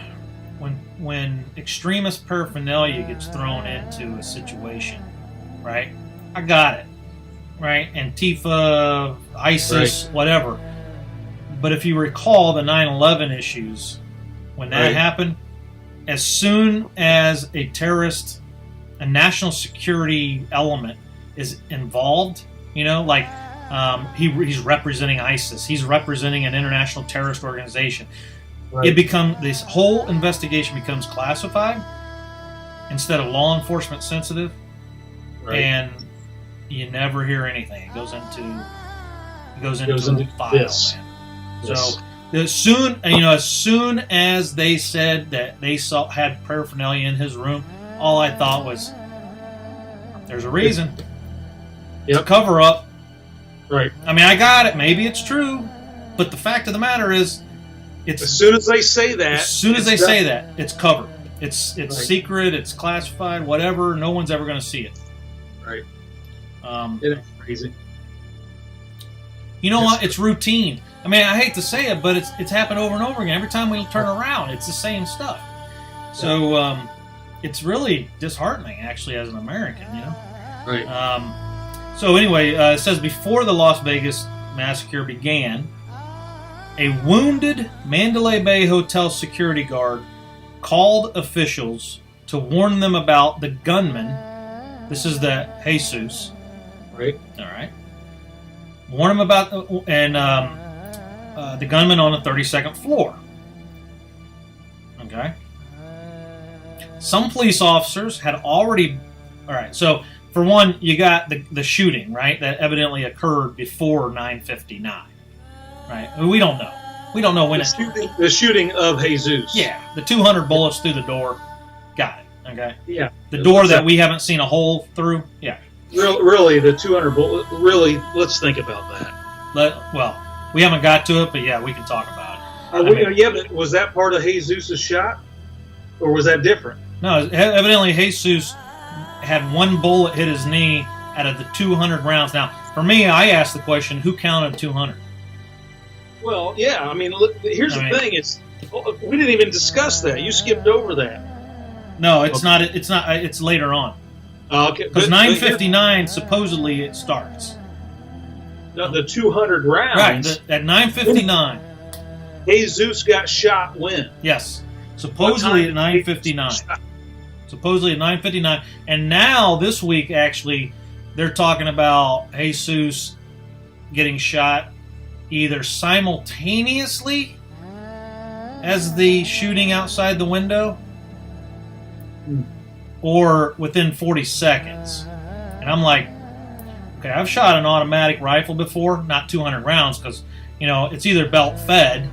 when when extremist paraphernalia gets thrown into a situation, right? I got it, right? Antifa, ISIS, whatever. But if you recall the 9/11 issues, when that happened, as soon as a terrorist, a national security element is involved, like he's representing ISIS, he's representing an international terrorist organization. Right. This whole investigation becomes classified instead of law enforcement sensitive, and you never hear anything. It goes into a file, this. Man. Yes. So as soon as they said that they had paraphernalia in his room, all I thought was, there's a reason. It's a cover up. Right. I mean, I got it. Maybe it's true, but the fact of the matter is, it's as soon as they say that, it's covered. It's secret. It's classified. Whatever. No one's ever going to see it. Right. It's crazy. You know what? It's routine. I mean, I hate to say it, but it's happened over and over again. Every time we turn around, it's the same stuff. So it's really disheartening, actually, as an American. Right. So anyway, it says before the Las Vegas massacre began, a wounded Mandalay Bay hotel security guard called officials to warn them about the gunman. This is the Jesus. Right. All right. Warn them about the gunman on the 32nd floor. Okay. Some police officers had already. All right. So for one, you got the shooting, right? That evidently occurred before 9:59. Right. We don't know. We don't know when the shooting of Jesus. Yeah, the 200 bullets through the door. Got it. Okay. Yeah. The door that we haven't seen a hole through. Yeah. Really, the 200 bullet. Really, let's think about that. Well, we haven't got to it, but yeah, we can talk about it. But was that part of Jesus' shot, or was that different? No, evidently Jesus had one bullet hit his knee out of the 200 rounds. Now, for me, I asked the question: who counted 200? Well, yeah. I mean, look, here's the thing: we didn't even discuss that. You skipped over that. No, it's not. It's not. It's later on. Okay. Because 9:59 supposedly it starts. The 200 rounds. Right. At 9:59. Jesus got shot when? Yes. Supposedly at 9:59. Supposedly at 9:59. And now this week, actually, they're talking about Jesus getting shot either simultaneously as the shooting outside the window or within 40 seconds. And I'm like, okay, I've shot an automatic rifle before, not 200 rounds, because, it's either belt-fed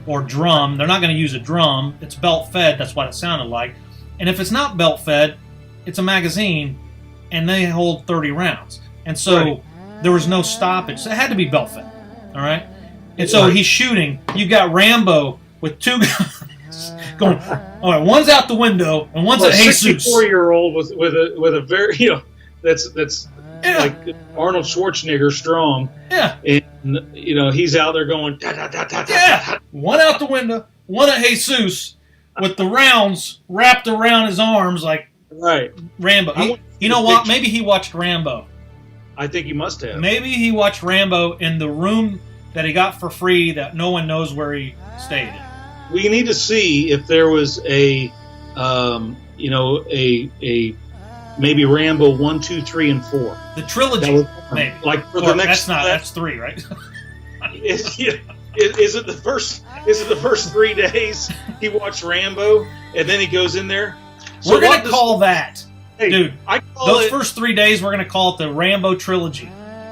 or drum. They're not going to use a drum. It's belt-fed. That's what it sounded like. And if it's not belt-fed, it's a magazine, and they hold 30 rounds. And so there was no stoppage. So it had to be belt-fed. All right? And so he's shooting. You've got Rambo with two guns going, all right, one's out the window, and one's at Jesus. 64-year-old with a very, that's like Arnold Schwarzenegger strong. Yeah. And, he's out there going, one out the window, one at Jesus with the rounds wrapped around his arms like Rambo. You know what? Maybe he watched Rambo. I think he must have. Maybe he watched Rambo in the room that he got for free that no one knows where he stayed in. We need to see if there was a maybe Rambo 1, 2, 3, and 4. The trilogy, maybe. Like for the next. That's 3, right? Is it the first? Is it the first 3 days he watched Rambo and then he goes in there? So we're gonna call that, dude. Those first 3 days, we're gonna call it the Rambo trilogy.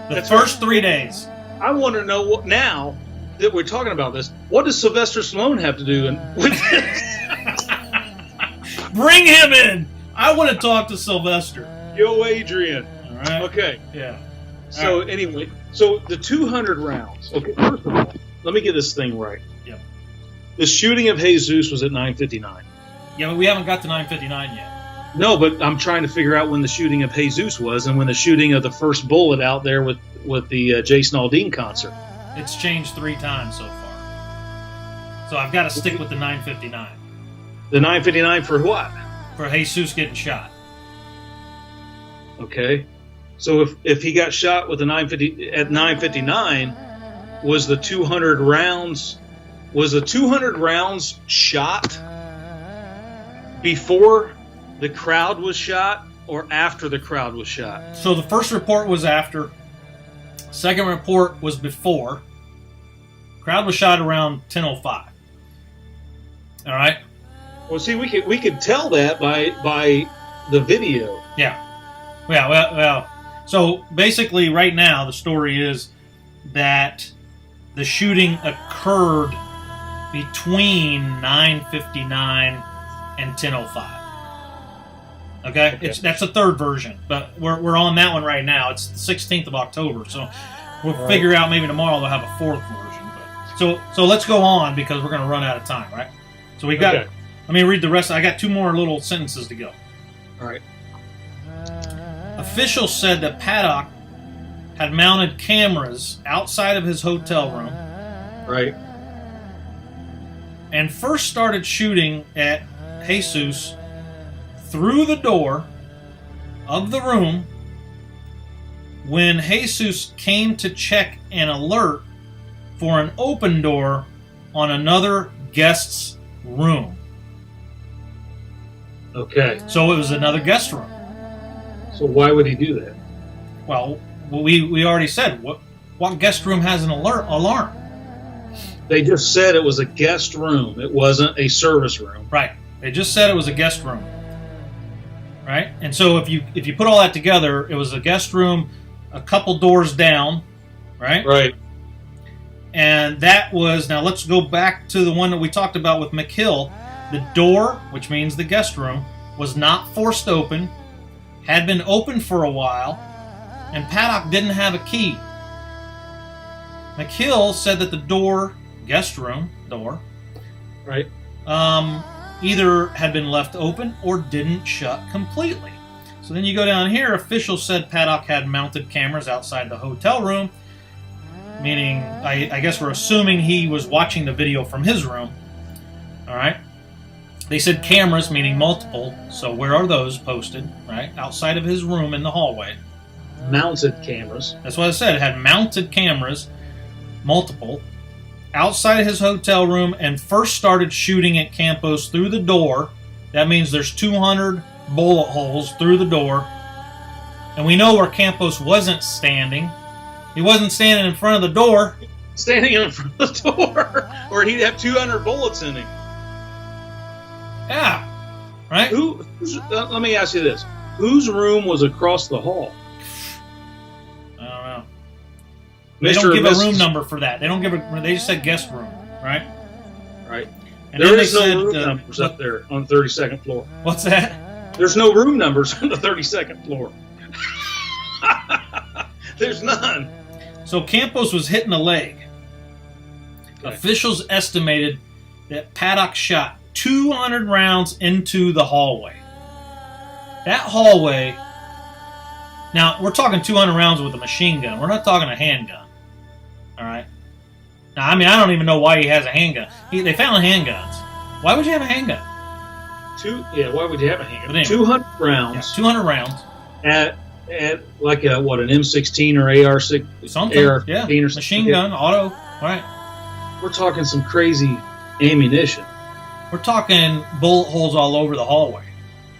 The first 3 days. I want to know what now that we're talking about this. What does Sylvester Stallone have to do with this? Bring him in. I want to talk to Sylvester. Yo, Adrian. All right. Okay. Yeah. So anyway, the 200 rounds. Okay. First of all, let me get this thing right. Yep. The shooting of Jesus was at 9:59. Yeah, but we haven't got to 9:59 yet. No, but I'm trying to figure out when the shooting of Jesus was and when the shooting of the first bullet out there with the Jason Aldean concert. It's changed 3 times so far. So I've got to stick with the 9:59. The 959 for what? For Jesus getting shot. Okay. So if he got shot with the 950 at 959, was the 200 rounds shot before the crowd was shot or after the crowd was shot? So the first report was after. Second report was before. Crowd was shot around 10:05. All right. Well, see, we could tell that by the video. Yeah. Well. So basically, right now the story is that the shooting occurred between 9:59 and 10:05. Okay? That's the third version, but we're on that one right now. It's the 16th of October, so we'll figure out maybe tomorrow they'll have a fourth version. But, so let's go on because we're going to run out of time, right? So we got. Okay. Let me read the rest. I got two more little sentences to go. All right. Officials said that Paddock had mounted cameras outside of his hotel room. Right. And first started shooting at Jesus through the door of the room when Jesus came to check an alert for an open door on another guest's room. Okay. So it was another guest room. So why would he do that? Well, we already said what guest room has an alarm? They just said it was a guest room. It wasn't a service room. Right. They just said it was a guest room. Right? And so if you put all that together, it was a guest room a couple doors down, right? Right. And that was, now let's go back to the one that we talked about with McHill. The door, which means the guest room, was not forced open, had been open for a while, and Paddock didn't have a key. McHill said that the door, guest room door, right, either had been left open or didn't shut completely. So then you go down here, officials said Paddock had mounted cameras outside the hotel room, meaning, I guess we're assuming he was watching the video from his room. All right. They said cameras, meaning multiple. So where are those posted? Right? Outside of his room in the hallway. Mounted cameras. That's what I said. It had mounted cameras, multiple, outside of his hotel room, and first started shooting at Campos through the door. That means there's 200 bullet holes through the door. And we know where Campos wasn't standing. He wasn't standing in front of the door. Standing in front of the door, or he'd have 200 bullets in him. Yeah. Right? Let me ask you this. Whose room was across the hall? I don't know. They don't give a room number for that. They don't give they just said guest room, right? Right. And there is no room numbers up there on the 32nd floor. What's that? There's no room numbers on the 32nd floor. There's none. So Campos was hit in the leg. Okay. Officials estimated that Paddock shot 200 rounds into the hallway. That hallway... Now, we're talking 200 rounds with a machine gun. We're not talking a handgun. All right? Now, I mean, I don't even know why he has a handgun. They found handguns. Why would you have a handgun? Why would you have a handgun? Anyway, 200 rounds. Yeah, 200 rounds. At like an M16 or AR-6? Something, AR-15 yeah. Or machine gun, auto. All right. We're talking some crazy ammunition. We're talking bullet holes all over the hallway.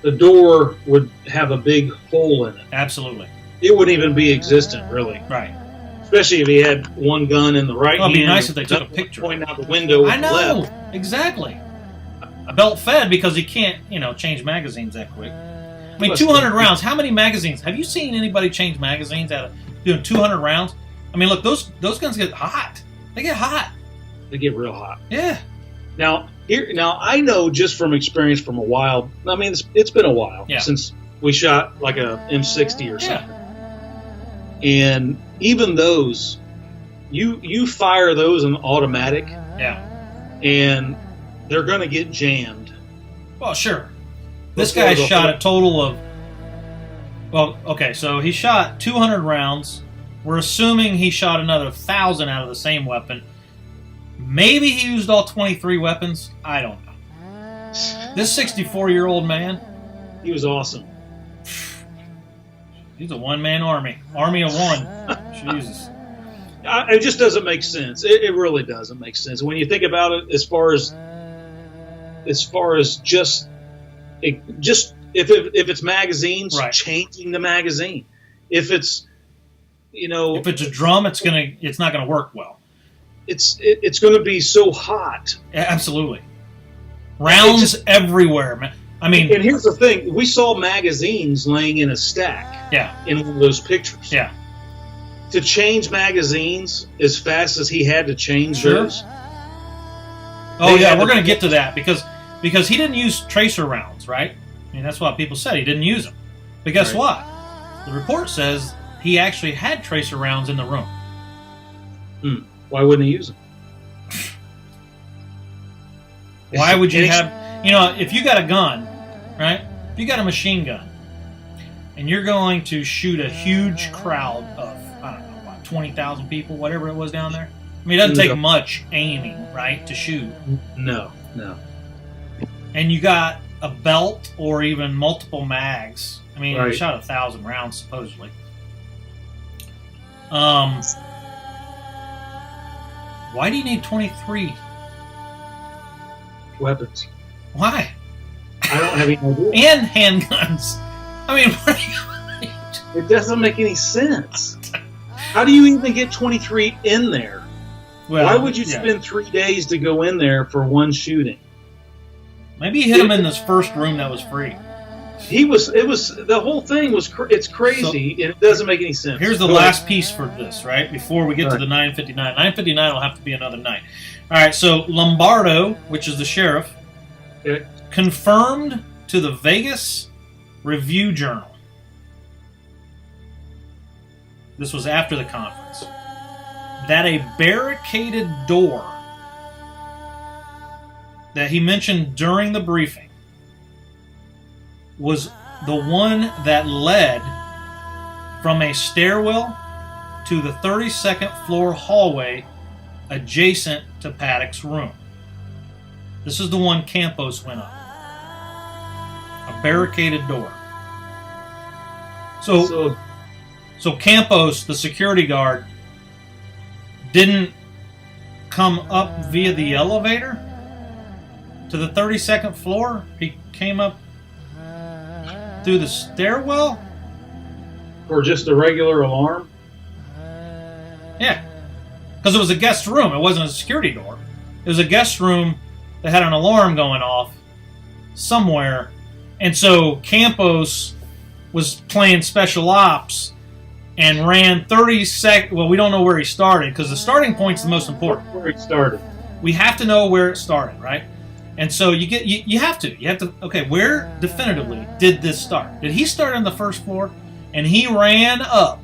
The door would have a big hole in it. Absolutely. It wouldn't even be existent, really. Right. Especially if he had one gun in the right hand. It'd be nice if they took a picture. Pointing out the window. I know. Left. Exactly. A belt fed because he can't, change magazines that quick. I mean, 200 rounds. How many magazines? Have you seen anybody change magazines out of doing 200 rounds? I mean, look, those guns get hot. They get hot. They get real hot. Yeah. Now I know just from experience from a while. I mean, it's been a while since we shot like a M60 or something. And even those, you fire those in automatic. Yeah. And they're going to get jammed. Well, sure. This guy shot a total of... Well, okay, so he shot 200 rounds. We're assuming he shot another 1,000 out of the same weapon. Maybe he used all 23 weapons. I don't know. This 64-year-old man, He was awesome. he's a one-man army. Army of one. Jesus. It just doesn't make sense. It really doesn't make sense when you think about it. As far as just if it's magazines, right. Changing the magazine. If it's if it's a drum, it's not gonna work well. It's going to be so hot. Absolutely. Rounds everywhere, man. I mean, and here's the thing: we saw magazines laying in a stack. Yeah. In one of those pictures. Yeah. To change magazines as fast as he had to change those. Oh yeah, we're going to get to that because he didn't use tracer rounds, right? I mean, that's what people said. He didn't use them. But guess what? The report says he actually had tracer rounds in the room. Why wouldn't he use them? Why would you have... if you got a gun, right? If you got a machine gun, and you're going to shoot a huge crowd of, 20,000 people, whatever it was down there. I mean, it doesn't take much aiming, right, to shoot. No. And you got a belt or even multiple mags. I mean, you shot 1,000 rounds, supposedly. Why do you need 23 weapons? Why? I don't have any idea. And handguns. I mean, it doesn't make any sense. How do you even get 23 in there? Well, why would you spend 3 days to go in there for one shooting? Maybe he hit him in this first room that was free. The whole thing was, it's crazy, and it doesn't make any sense. Here's the last piece for this, right? Before we get to the 959. 959 will have to be another night. All right, so Lombardo, which is the sheriff, confirmed to the Vegas Review-Journal. This was after the conference. That a barricaded door that he mentioned during the briefing was the one that led from a stairwell to the 32nd floor hallway adjacent to Paddock's room. This is the one Campos went up. A barricaded door. So Campos, the security guard, didn't come up via the elevator to the 32nd floor. He came up through the stairwell? Or just a regular alarm? Yeah. Because it was a guest room. It wasn't a security door. It was a guest room that had an alarm going off somewhere. And so Campos was playing special ops and ran 30 seconds. Well, we don't know where he started because the starting point's the most important. Where it started. We have to know where it started, right? And so you have to. Okay, where definitively did this start? Did he start on the first floor and he ran up?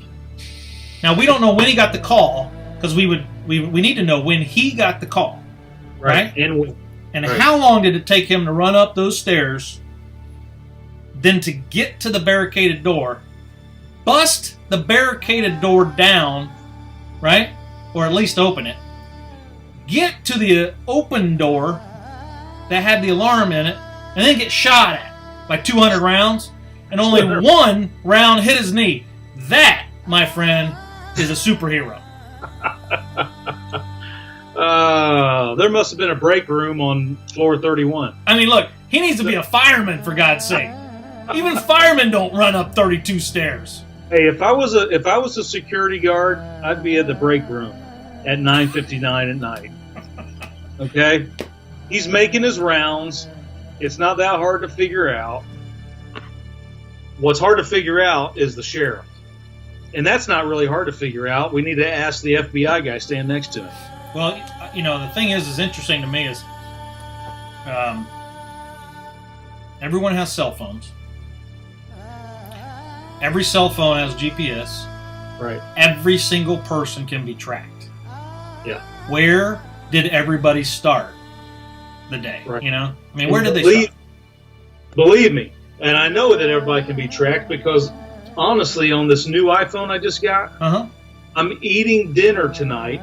Now, we don't know when he got the call because we need to know when he got the call. Right? And how long did it take him to run up those stairs, then to get to the barricaded door, bust the barricaded door down, right? Or at least open it. Get to the open door that had the alarm in it, and then get shot at by 200 rounds, and only one round hit his knee. That, my friend, is a superhero. There must have been a break room on floor 31. I mean, look, he needs to be a fireman, for God's sake. Even firemen don't run up 32 stairs. Hey, if I was a security guard, I'd be at the break room at 9:59 at night. Okay? He's making his rounds. It's not that hard to figure out. What's hard to figure out is the sheriff. And that's not really hard to figure out. We need to ask the FBI guy standing next to him. Well, the thing is interesting to me is everyone has cell phones. Every cell phone has GPS. Right. Every single person can be tracked. Yeah. Where did everybody start the day? Right. I mean, where did they start? Believe me, and I know that everybody can be tracked because, honestly, on this new iPhone I just got, I'm eating dinner tonight,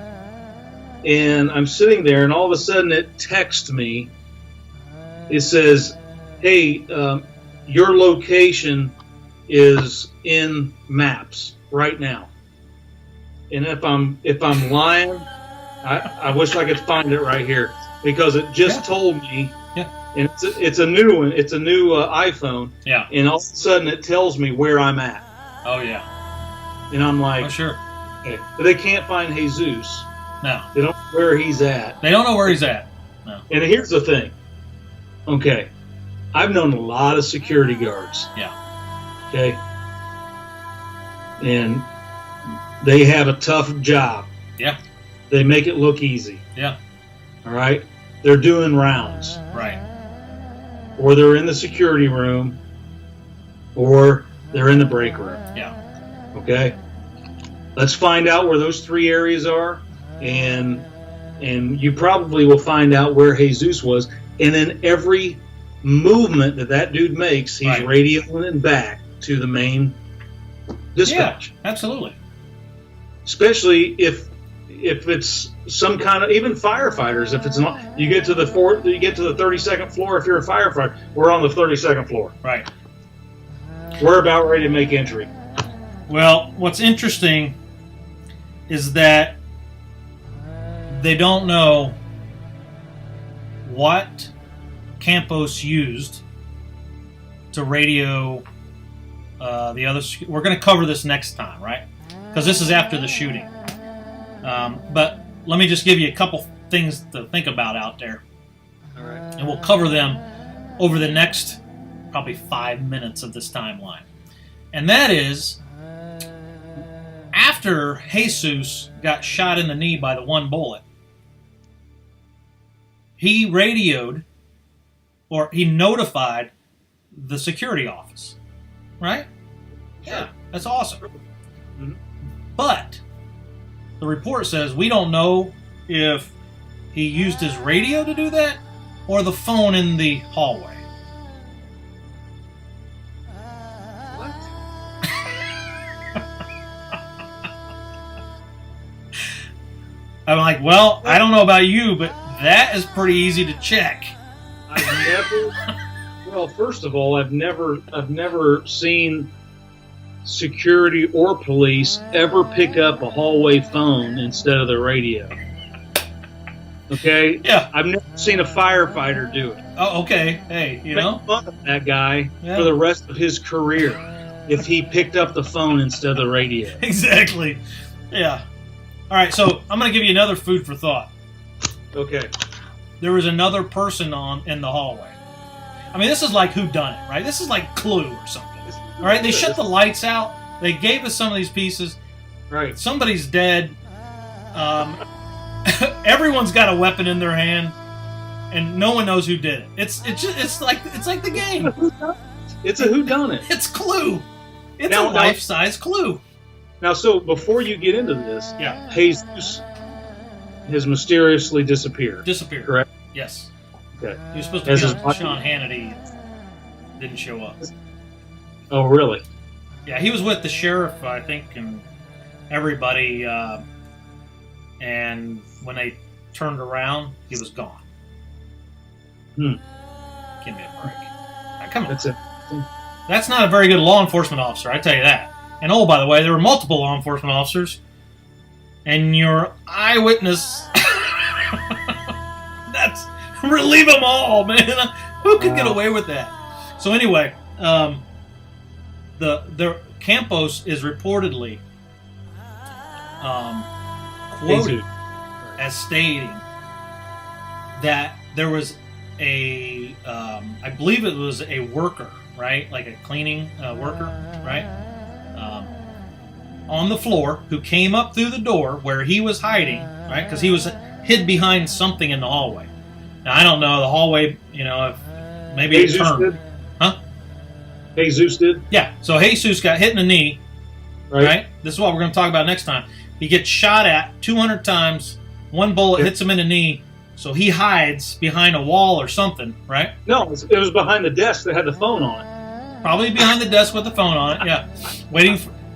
and I'm sitting there, and all of a sudden it texts me. It says, hey, your location is in maps right now. And if I'm lying, I wish I could find it right here, because it just told me. Yeah. And it's a new one. It's a new iPhone. Yeah. And all of a sudden it tells me where I'm at. Oh yeah. And I'm like, Oh sure. okay. But they can't find Jesus. No. They don't know where he's at. They don't know where he's at. No. And here's the thing. Okay. I've known a lot of security guards. Yeah. Okay. And they have a tough job. Yeah. They make it look easy. Yeah. All right. They're doing rounds. Right. Or they're in the security room. Or they're in the break room. Yeah. Okay. Let's find out where those three areas are, and you probably will find out where Jesus was. And then every movement that dude makes, he's Right. radioing it back to the main dispatch. Yeah, absolutely. Especially if it's some kind of, even firefighters. If it's not, you get to the 32nd floor. If you're a firefighter, we're on the 32nd floor. Right. We're about ready to make entry. Well, what's interesting is that they don't know what Campos used to radio the other. We're going to cover this next time, right? Because this is after the shooting. But let me just give you a couple things to think about out there. All right. And we'll cover them over the next probably 5 minutes of this timeline. And that is, after Jesus got shot in the knee by the one bullet, he radioed, or he notified the security office. Right? Yeah, that's awesome. Mhm. But the report says we don't know if he used his radio to do that or the phone in the hallway. What? I'm like, well, I don't know about you, but that is pretty easy to check. Well, first of all, I've never seen security or police ever pick up a hallway phone instead of the radio. Okay? Yeah. I've never seen a firefighter do it. Oh, okay. Hey, you know? Make fun of that guy Yeah. for the rest of his career if he picked up the phone instead of the radio. Exactly. Yeah. All right, so I'm going to give you another food for thought. Okay. There was another person in the hallway. I mean, this is like whodunit, right? This is like Clue or something. All right, they shut the lights out. They gave us some of these pieces. Right. Somebody's dead. Everyone's got a weapon in their hand, and no one knows who did it. It's like the game. It's a whodunit. It's Clue. It's Now- a life-size Clue. Now, so before you get into this, Yeah. Jesus has mysteriously disappeared. Disappeared. Correct. Yes. Okay. He was supposed to As be his on body- Sean Hannity. Didn't show up. Oh, really? Yeah, he was with the sheriff, I think, and everybody. And when they turned around, he was gone. Hmm. Give me a break. Now, come on. That's it. That's not a very good law enforcement officer, I tell you that. And oh, by the way, there were multiple law enforcement officers. And your eyewitness... That's... Relieve them all, man. Who could get away with that? So anyway, the Campos is reportedly quoted as stating that there was a, I believe it was a worker, right? Like a cleaning worker, right? On the floor who came up through the door where he was hiding, right? Because he was hid behind something in the hallway. Now, I don't know, the hallway, you know, if maybe it Jesus turned. did? Huh? Jesus did? Yeah, so Jesus got hit in the knee, right? This is what we're going to talk about next time. He gets shot at 200 times, one bullet hits him in the knee, so he hides behind a wall or something, right? No, it was behind the desk that had the phone on it. Probably behind the desk with the phone on it, yeah.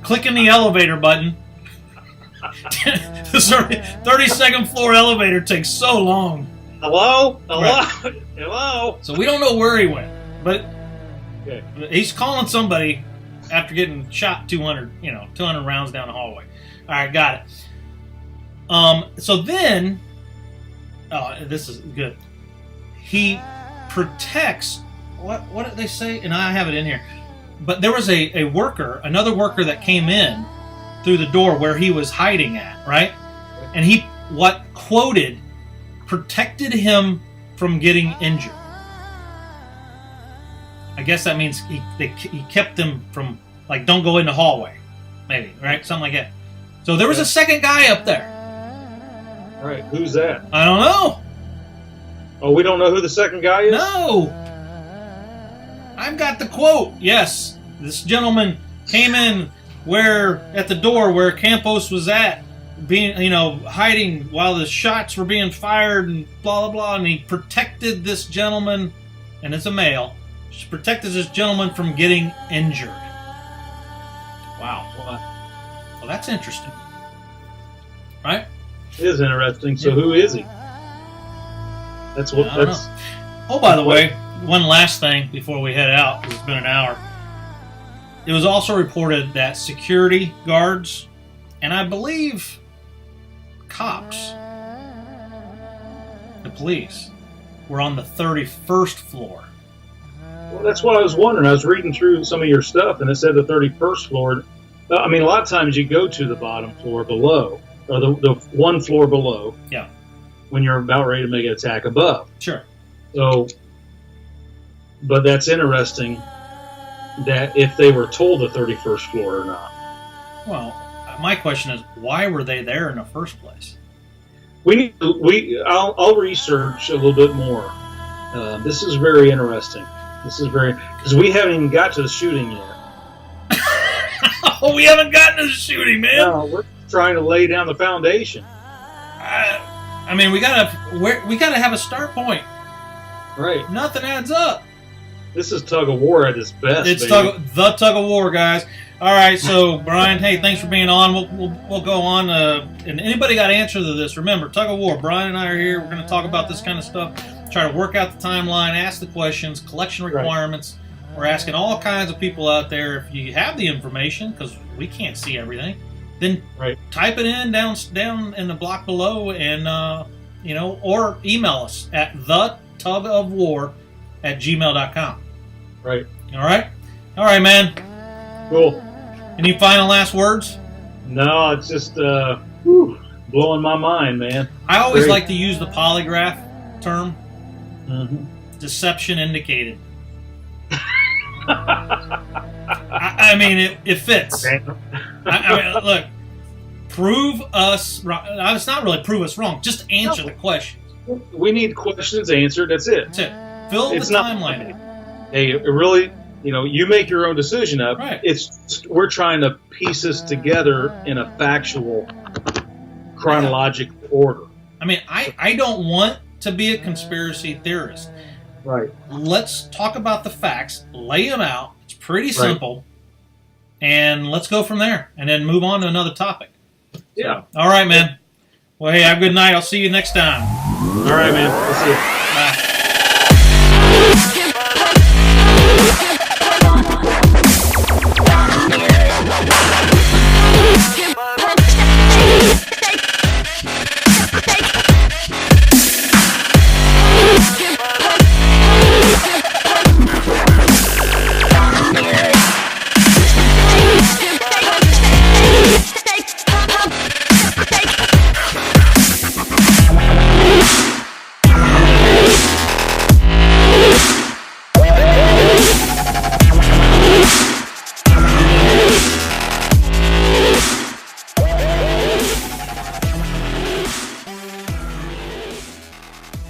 Clicking the elevator button. The 32nd floor elevator takes so long. Hello? Hello? Right. Hello? So we don't know where he went. But Okay. he's calling somebody after getting shot 200 rounds down the hallway. All right, got it. So then, this is good. He protects. What did they say? And I have it in here. But there was another worker that came in through the door where he was hiding at, right? And he quoted, protected him from getting injured. I guess that means he kept them from, like, don't go in the hallway, maybe, right? Something like that. So there was a second guy up there. All right, who's that? I don't know. Oh, we don't know who the second guy is? No. I've got the quote. Yes, this gentleman came in at the door where Campos was at, being, hiding while the shots were being fired and blah, blah, blah, and he protected this gentleman, and it's a male, protected this gentleman from getting injured. Wow. Well, that's interesting. Right? It is interesting. So who is he? That's what. I don't know. Oh, by the way, one last thing before we head out, because it's been an hour. It was also reported that security guards, and I believe cops, the police, were on the 31st floor. Well, that's what I was wondering. I was reading through some of your stuff, and it said the 31st floor. I mean, a lot of times you go to the bottom floor below, or the one floor below. Yeah. When you're about ready to make an attack above. Sure. So, but that's interesting that if they were told the 31st floor or not. Well, my question is, why were they there in the first place? I'll research a little bit more. This is very interesting. Because we haven't even got to the shooting yet. Oh, we haven't gotten to the shooting, man. No, we're trying to lay down the foundation. I mean, we gotta have a start point. Right. Nothing adds up. This is Tug of War at its best. It's baby. the Tug of War, guys. All right, so Brian, hey, thanks for being on. We'll go on. And anybody got answer to this? Remember, Tug of War. Brian and I are here. We're going to talk about this kind of stuff. Try to work out the timeline, ask the questions, collection requirements. Right. We're asking all kinds of people out there. If you have the information, because we can't see everything, then type it in down in the block below, and or email us at thetugofwar@gmail.com. Right. All right, man. Cool. Any final last words? No, it's just blowing my mind, man. I always like to use the polygraph term. Mm-hmm. Deception indicated. I mean, it fits. I mean, look, prove us wrong. It's not really prove us wrong. Just answer the questions. We need questions answered. That's it. That's it. Fill the timeline in. Hey, it really, you make your own decision up. Right. We're trying to piece this together in a factual, chronological order. I mean, I don't want to be a conspiracy theorist. Right. Let's talk about the facts, lay them out. It's pretty simple. And let's go from there and then move on to another topic. Yeah. So, all right, man. Well, hey, have a good night. I'll see you next time. All right, man. We'll see you. Bye.